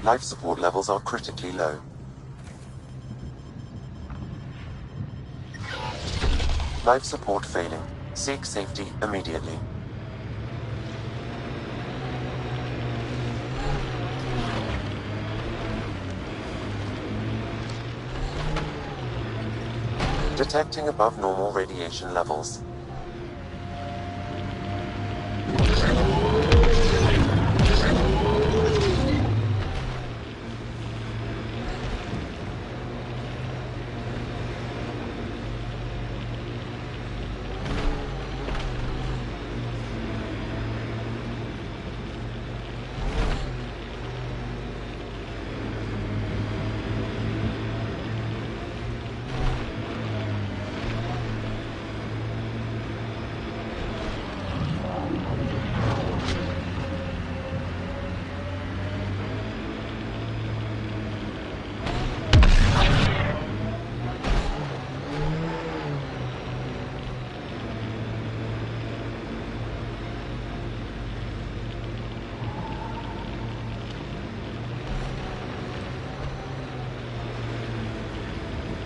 Life support levels are critically low. Life support failing. Seek safety immediately. Detecting above normal radiation levels.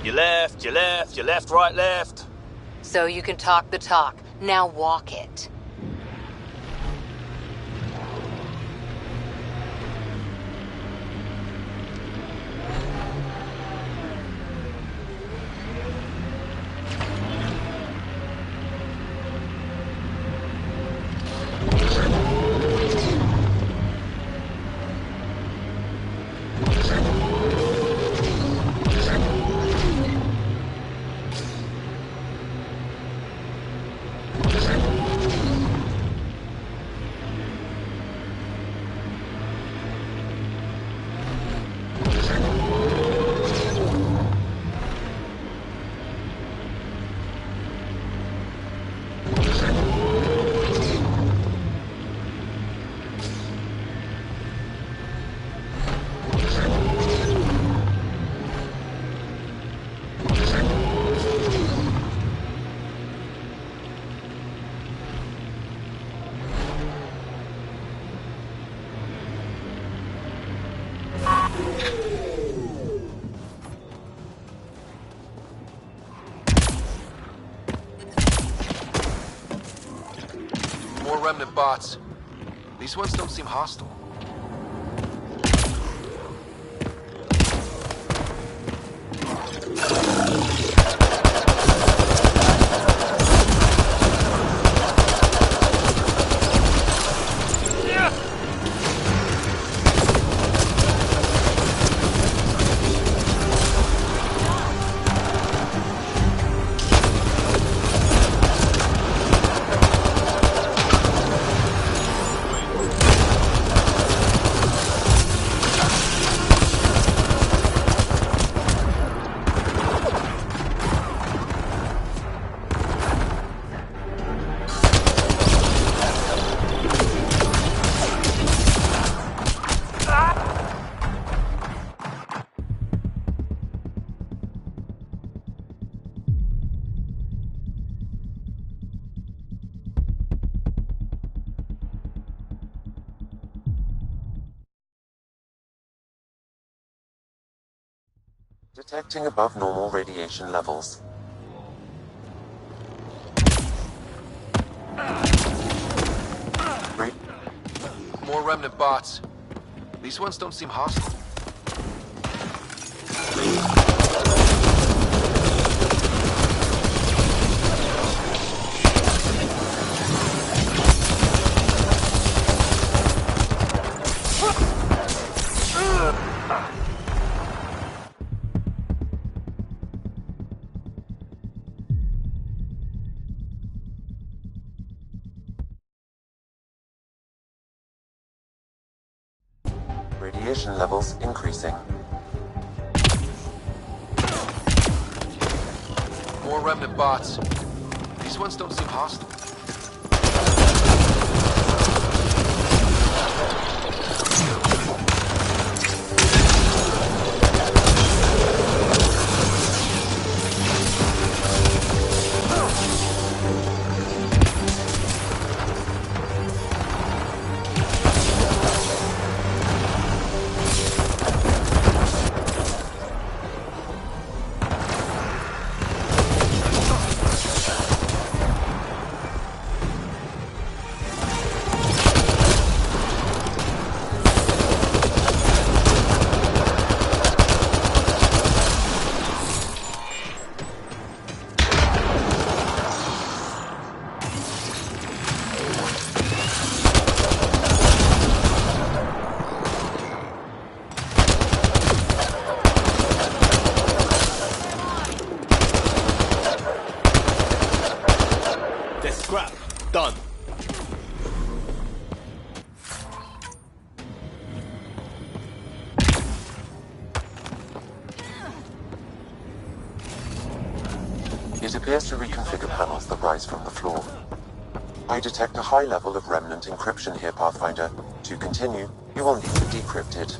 You left, right, left. So you can talk the talk. Now walk it. More remnant bots. These ones don't seem hostile. Detecting above normal radiation levels. More remnant bots. These ones don't seem hostile. Radiation levels increasing. More remnant bots. These ones don't seem hostile. Done. It appears to reconfigure panels that rise from the floor. I detect a high level of remnant encryption here, Pathfinder. To continue, you will need to decrypt it.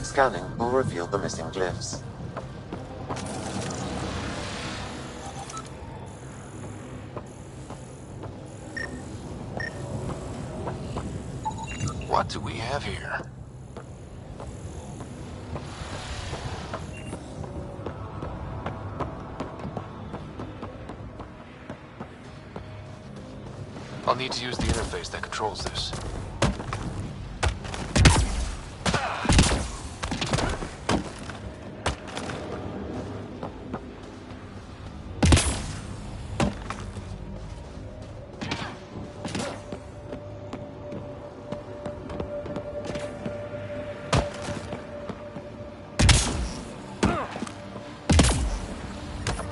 Scanning will reveal the missing glyphs. What do we have here? I'll need to use the interface that controls this.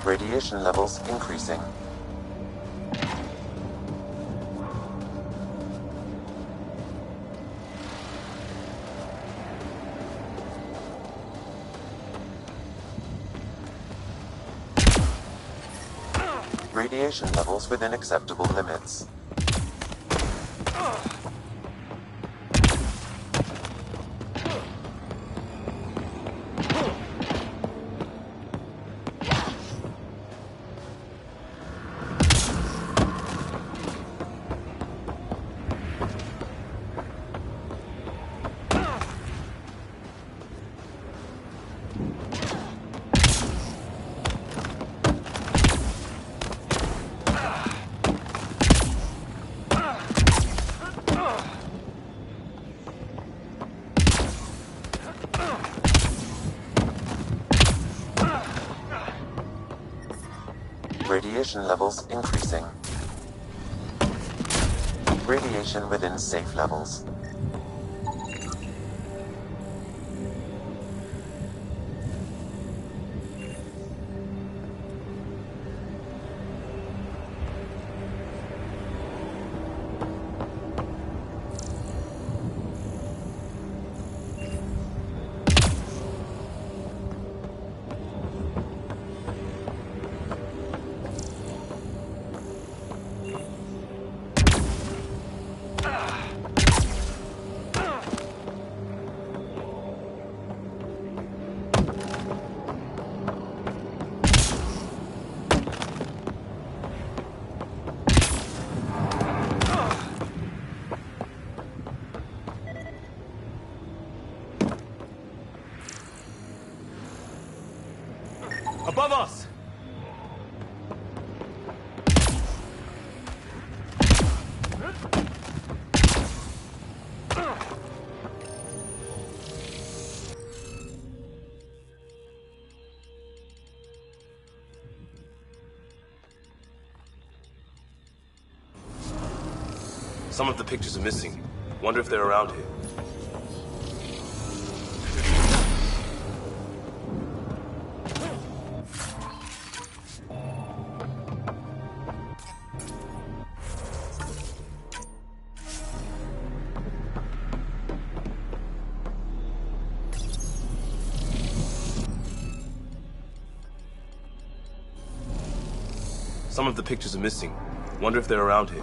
Radiation levels increasing. Radiation levels within acceptable limits. Radiation levels increasing. Radiation within safe levels. Above us! Some of the pictures are missing. Wonder if they're around here. Some of the pictures are missing. Wonder if they're around here.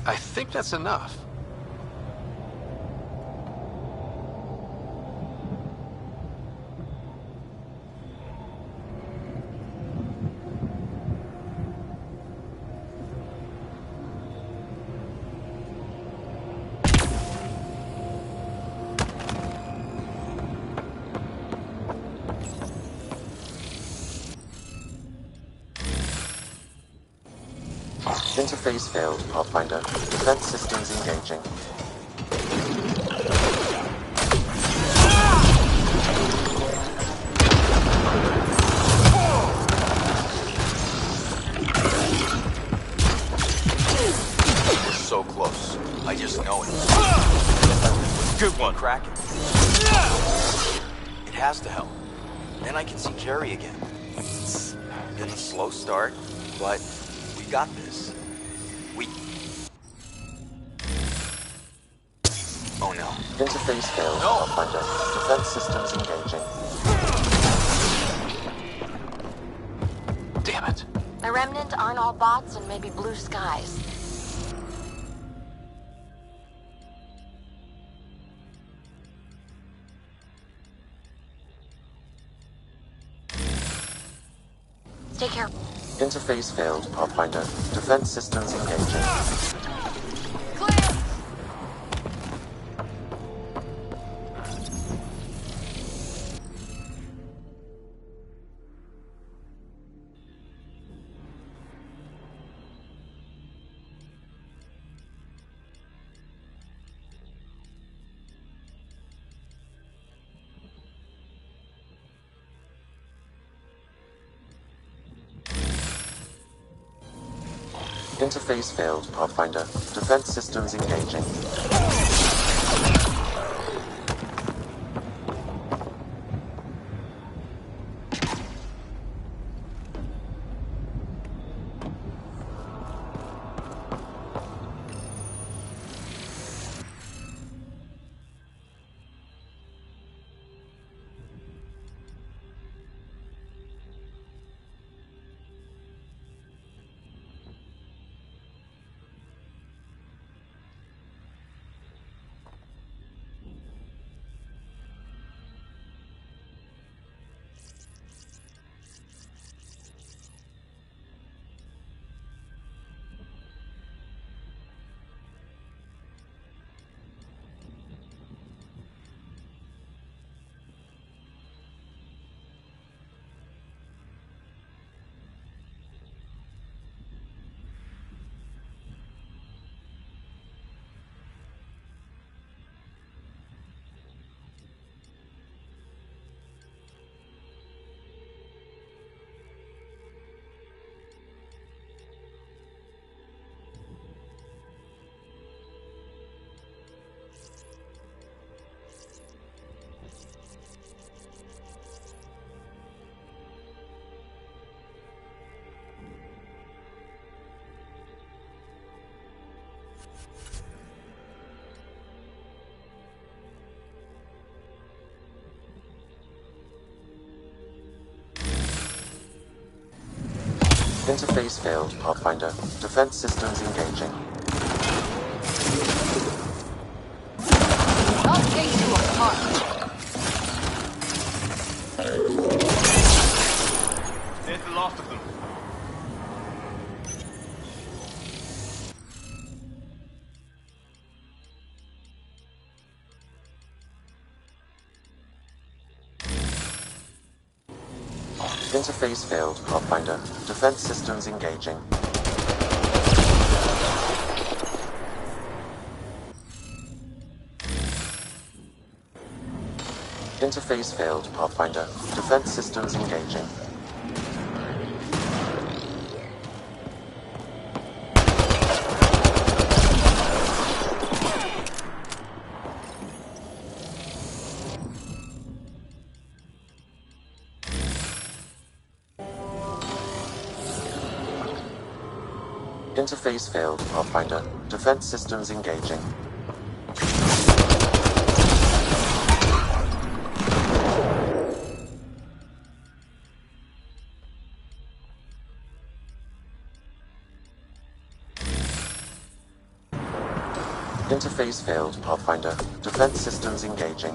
I think that's enough. Interface failed, Pathfinder. Defense systems engaging. We're so close. I just know it. Good one. Crack it. It has to help. Then I can see Jerry again. It's been a slow start, but we got this. Oh no. Interface failed, Pathfinder. Defense systems engaging. Damn it. The Remnant aren't all bots and maybe blue skies. Stay careful. Interface failed, Pathfinder. Defense systems engaging. Interface failed, Pathfinder. Defense systems engaging. Interface failed, Pathfinder. Defense systems engaging. I'll take you apart. There's the last of them. Interface failed, Pathfinder. Defense systems engaging. Interface failed, Pathfinder. Defense systems engaging. Interface failed, Pathfinder. Defense systems engaging. Interface failed, Pathfinder. Defense systems engaging.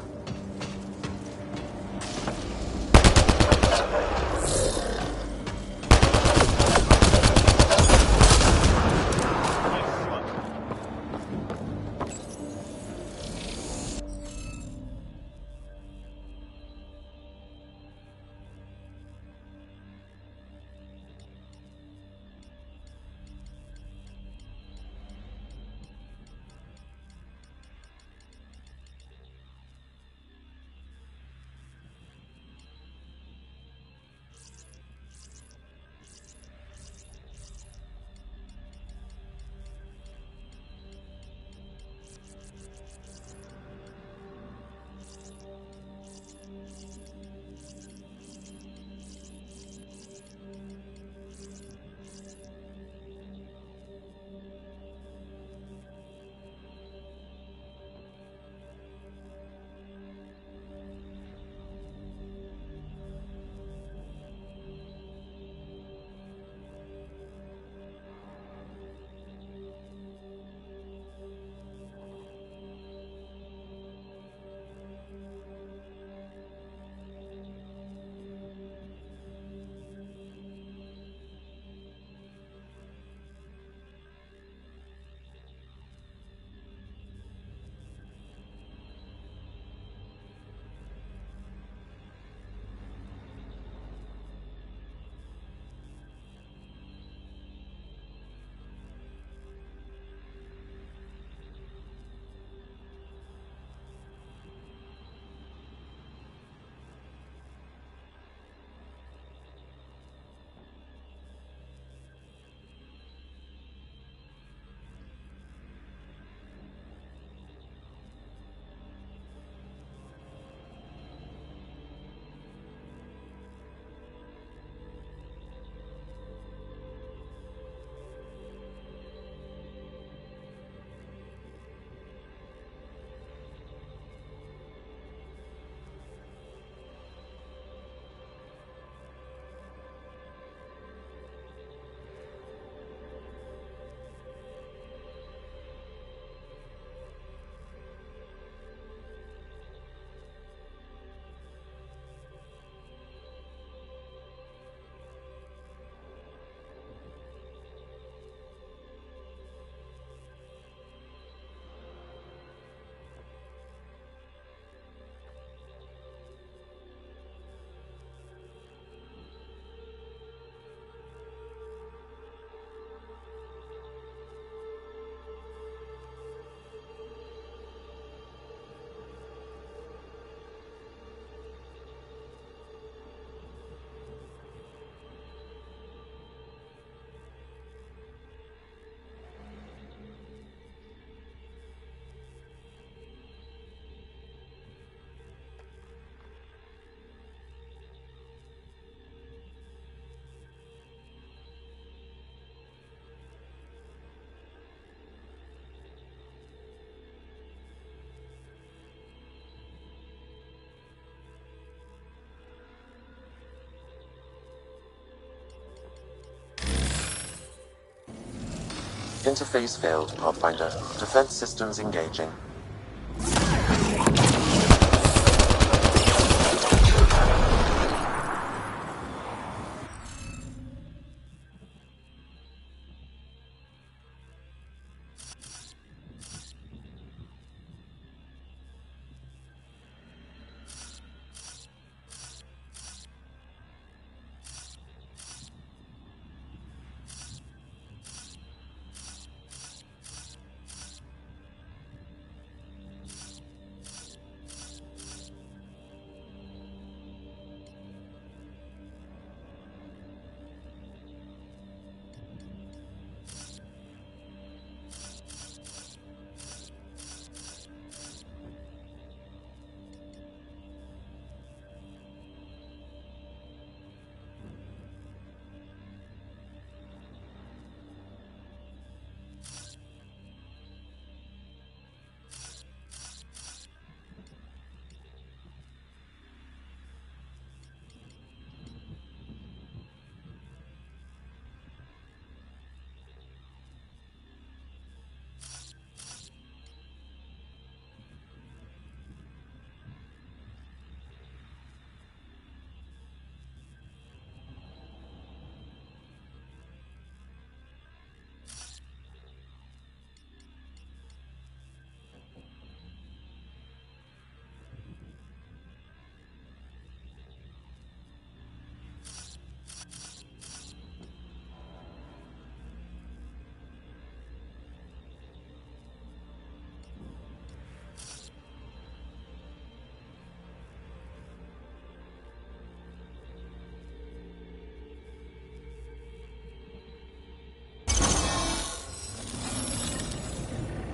Interface failed, Pathfinder. Defense systems engaging.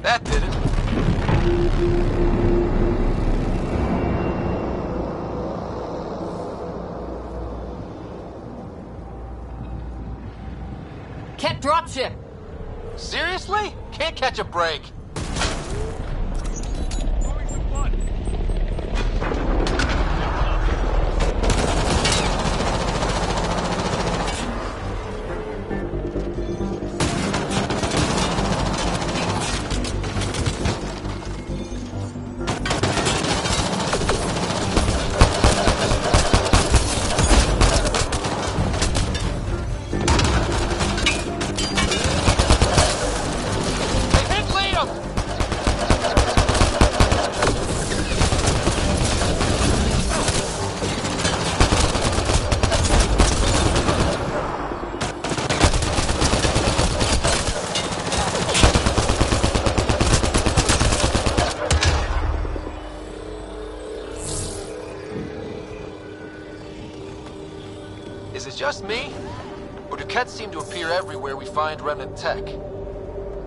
That did it. Ket dropship. Seriously? Can't catch a break. Is it just me? Or do Kets seem to appear everywhere we find remnant tech?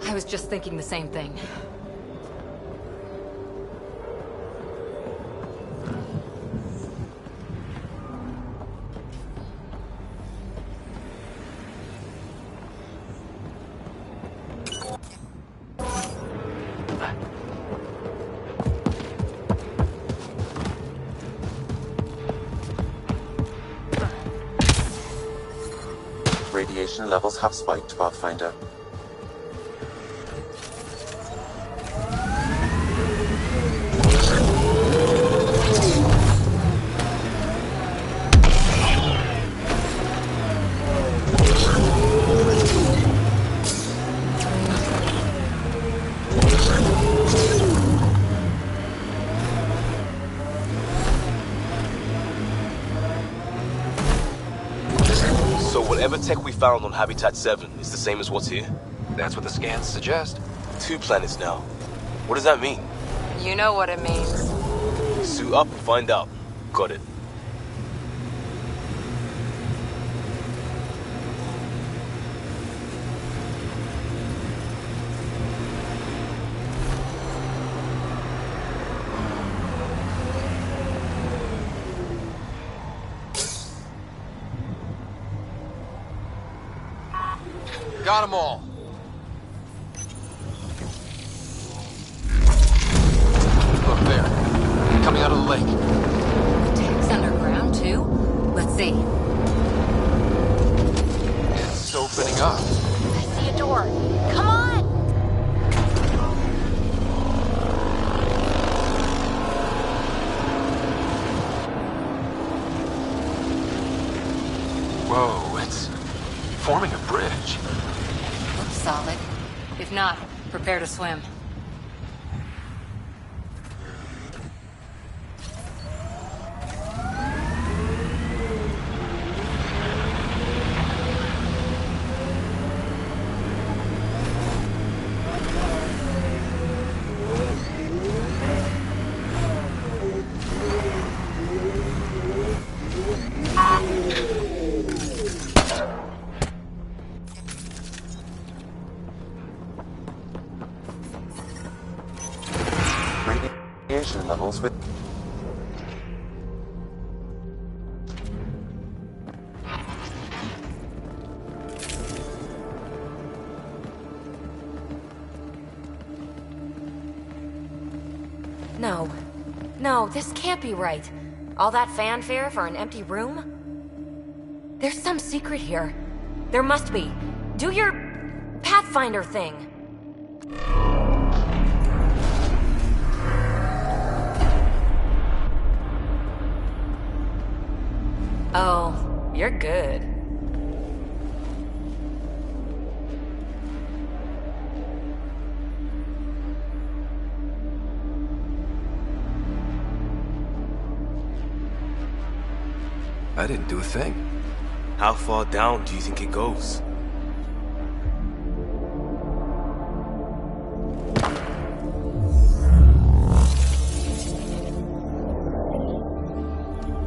I was just thinking the same thing. Radiation levels have spiked, Pathfinder. Whatever tech we found on Habitat 7 is the same as what's here? That's what the scans suggest. 2 planets now. What does that mean? You know what it means. Suit up and find out. Got it. Got them all. Look there. Coming out of the lake. The tech's underground, too? Let's see. It's opening up. I see a door. Come on! Whoa, it's forming a bridge. Looks solid. If not, prepare to swim. Radiation levels with... No. No, this can't be right. All that fanfare for an empty room? There's some secret here. There must be. Do your Pathfinder thing. Oh, you're good. I didn't do a thing. How far down do you think it goes?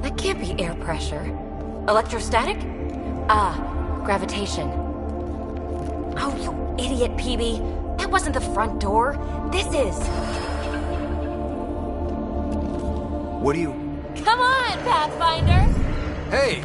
That can't be air pressure. Electrostatic? Ah, gravitation. Oh, you idiot, PB. That wasn't the front door. This is. What do you... Come on, Pathfinder! Hey!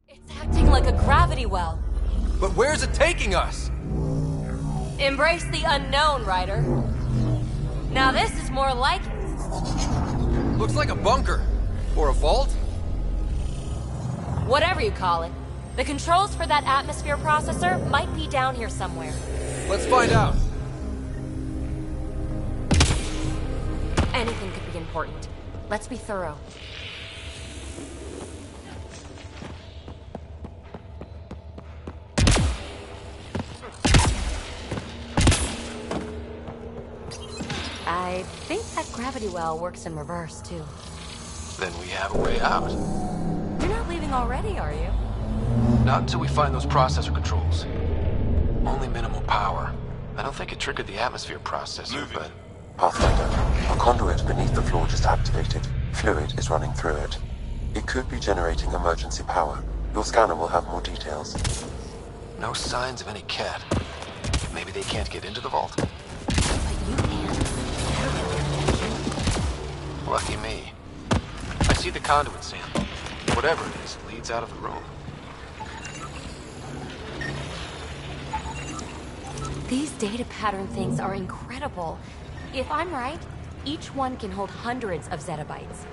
It's acting like a gravity well. But where's it taking us? Embrace the unknown, Ryder. Now this is more like it. Looks like a bunker. Or a vault? Whatever you call it. The controls for that atmosphere processor might be down here somewhere. Let's find out. Anything could be important. Let's be thorough. I think that gravity well works in reverse, too. Then we have a way out. You're not leaving already, are you? Not until we find those processor controls. Only minimal power. I don't think it triggered the atmosphere processor, but... Pathfinder, a conduit beneath the floor just activated. Fluid is running through it. It could be generating emergency power. Your scanner will have more details. No signs of any cat. Maybe they can't get into the vault. But you can. Lucky me. I see the conduit, Sam. Whatever it is, leads out of the room. These data pattern things are incredible. If I'm right, each one can hold hundreds of zettabytes.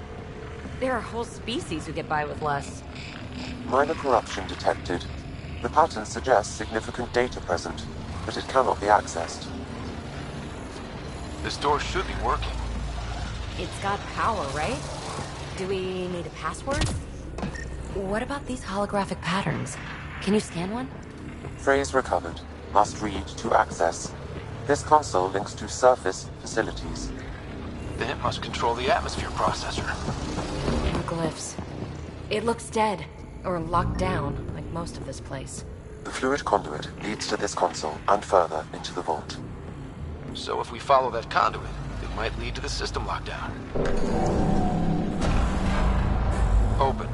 There are whole species who get by with less. Minor corruption detected. The pattern suggests significant data present, but it cannot be accessed. This door should be working. It's got power, right? Do we need a password? What about these holographic patterns? Can you scan one? Phrase recovered. Must read to access. This console links to surface facilities. Then it must control the atmosphere processor. Glyphs. It looks dead, or locked down, like most of this place. The fluid conduit leads to this console and further into the vault. So if we follow that conduit, it might lead to the system lockdown. Open.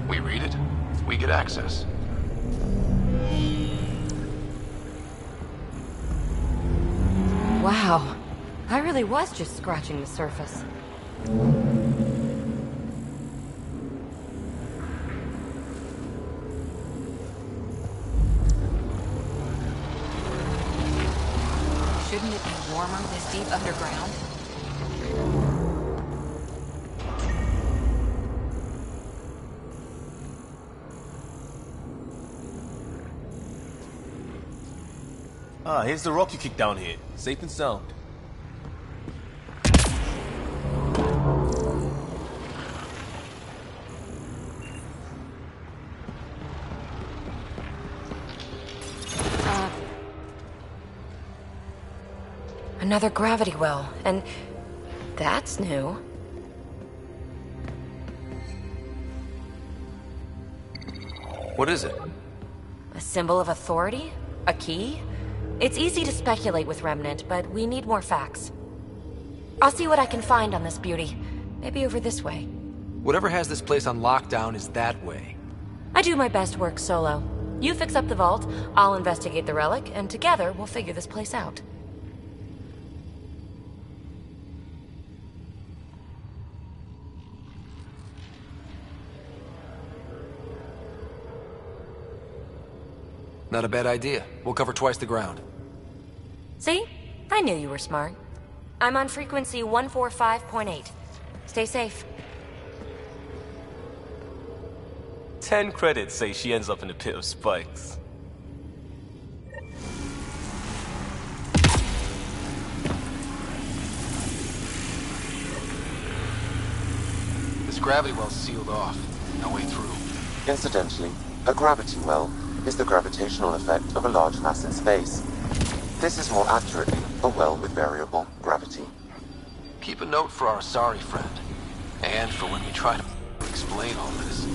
We read it. We get access. Wow. I really was just scratching the surface. Shouldn't it be warmer this deep underground? Ah, here's the rock you kicked down here. Safe and sound. Another gravity well, and that's new. What is it? A symbol of authority? A key? It's easy to speculate with Remnant, but we need more facts. I'll see what I can find on this beauty. Maybe over this way. Whatever has this place on lockdown is that way. I do my best work solo. You fix up the vault, I'll investigate the relic, and together we'll figure this place out. Not a bad idea. We'll cover twice the ground. See? I knew you were smart. I'm on frequency 145.8. Stay safe. 10 credits say she ends up in a pit of spikes. This gravity well's sealed off. No way through. Incidentally, a gravity well is the gravitational effect of a large mass in space. This is more accurately a well with variable gravity. Keep a note for our sorry friend. And for when we try to explain all this.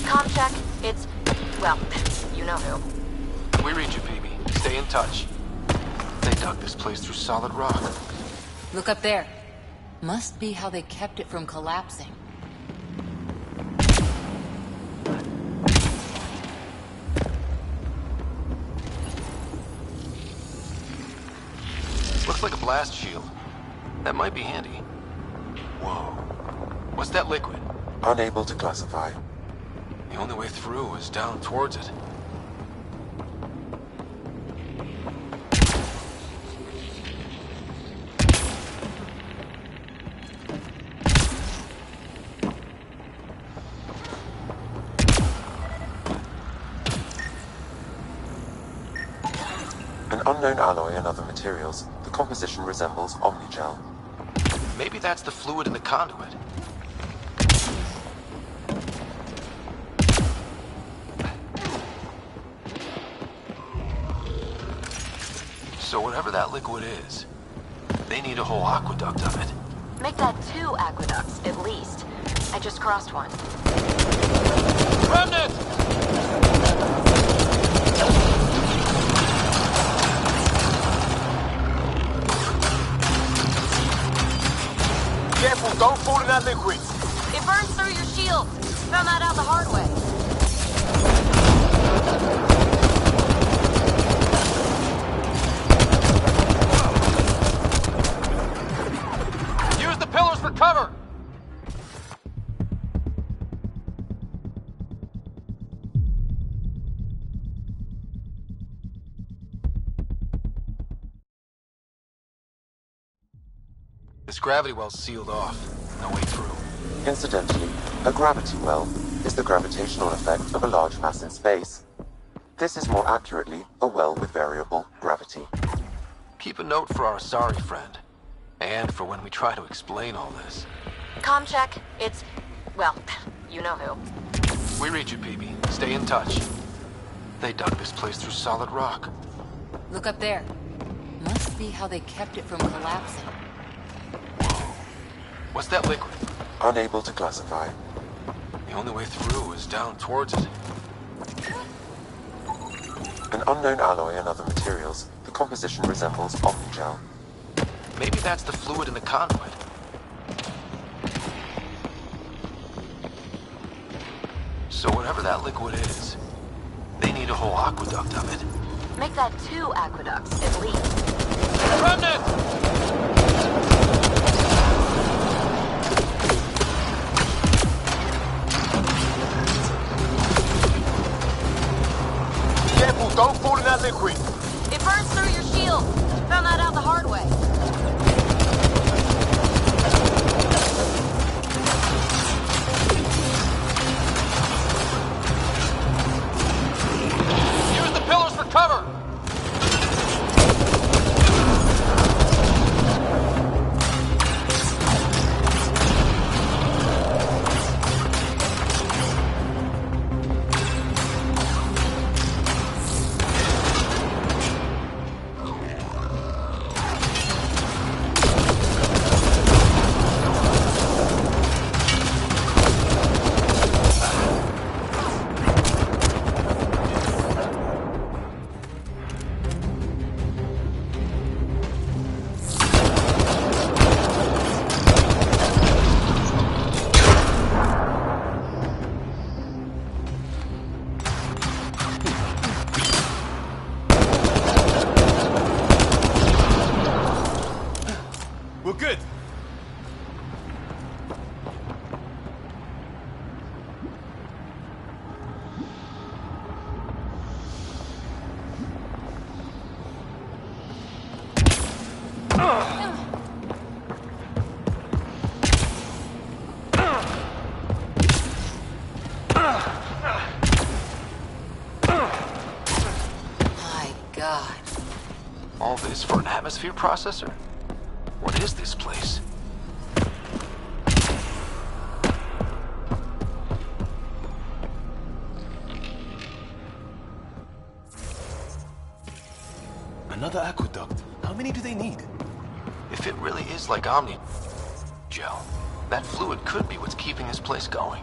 Comm check. It's... well, you know who. We read you, PB. Stay in touch. They dug this place through solid rock. Look up there. Must be how they kept it from collapsing. Looks like a blast shield. That might be handy. Whoa. What's that liquid? Unable to classify. The only way through is down towards it. An unknown alloy and other materials. The composition resembles omnigel. Maybe that's the fluid in the conduit. So whatever that liquid is, they need a whole aqueduct of it. Make that 2 aqueducts, at least. I just crossed one. Remnant! Careful, don't fall in that liquid. It burns through your shield. Found that out the hard way. Use the pillars for cover! This gravity well's sealed off. No way through. Incidentally, a gravity well is the gravitational effect of a large mass in space. This is more accurately a well with variable gravity. Keep a note for our sorry friend. And for when we try to explain all this. Comm check. It's... well, you know who. We read you, PB. Stay in touch. They dug this place through solid rock. Look up there. Must be how they kept it from collapsing. What's that liquid? Unable to classify. The only way through is down towards it. An unknown alloy and other materials. The composition resembles omnigel. Maybe that's the fluid in the conduit. So whatever that liquid is, they need a whole aqueduct of it. Make that 2 aqueducts, at least. Remnant! Careful, don't fall in that liquid. It burns through your shield. Found that out the hard way. Use the pillars for cover! We're good. My God. All this for an atmosphere processor? What is this place? Another aqueduct. How many do they need? If it really is like Omni gel, that fluid could be what's keeping this place going.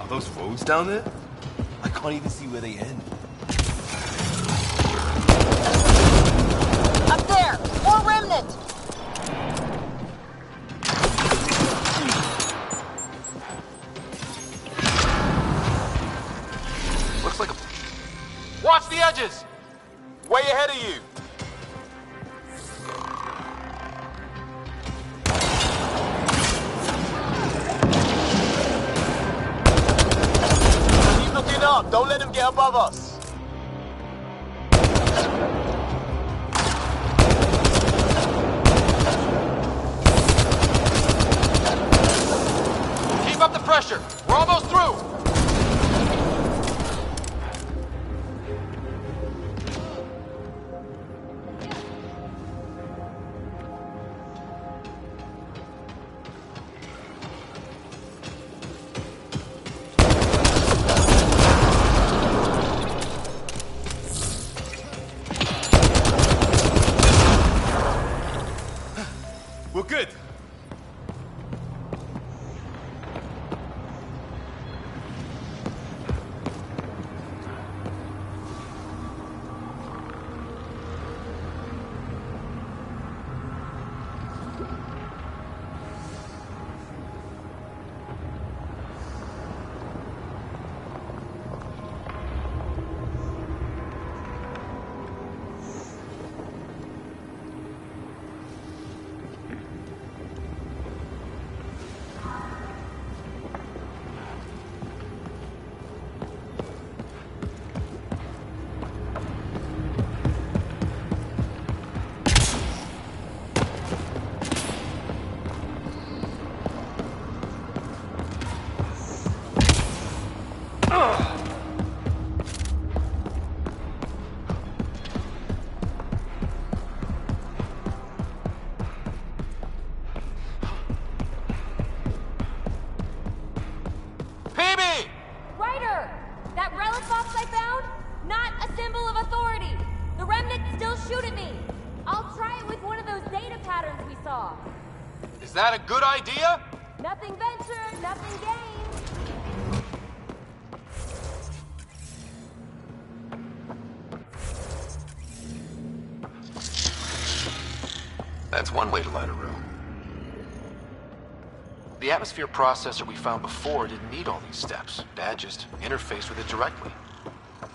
Are those roads down there? I can't even see where they end. Up there! More remnant! Looks like a... Watch the edges! Way ahead of you! Keep looking up! Don't let him get above us! Keep up the pressure! We're almost through! We're good. Ryder! That relic box I found? Not a symbol of authority! The remnants still shoot at me! I'll try it with one of those data patterns we saw. Is that a good idea? Nothing ventured, nothing gained. That's one way to light a room. The atmosphere processor we found before didn't need all these steps. Dad just interfaced with it directly.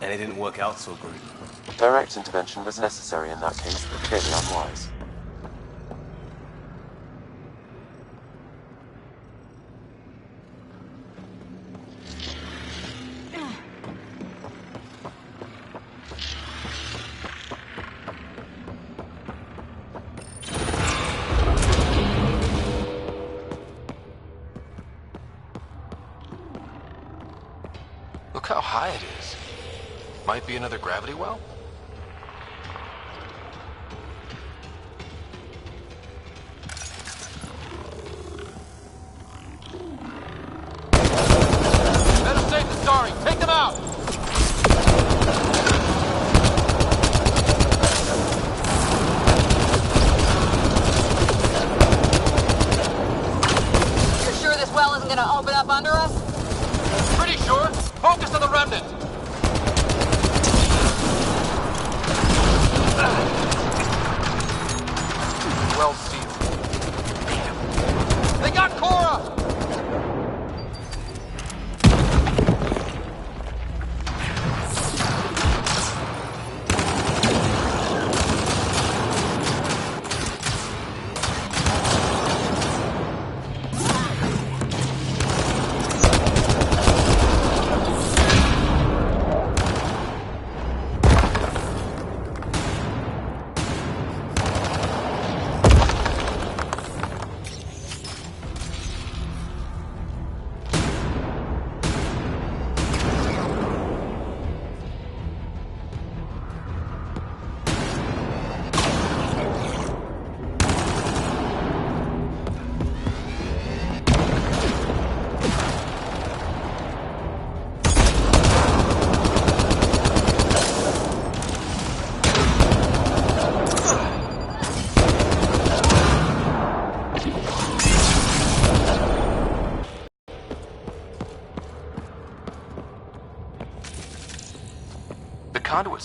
And it didn't work out so great. Direct intervention was necessary in that case, but clearly unwise. Look how high it is. Might be another gravity well? Better safe than sorry. Take them out! You're sure this well isn't gonna open up under us? Pretty sure. Focus on the remnant. Well sealed. They got Cora! The conduits.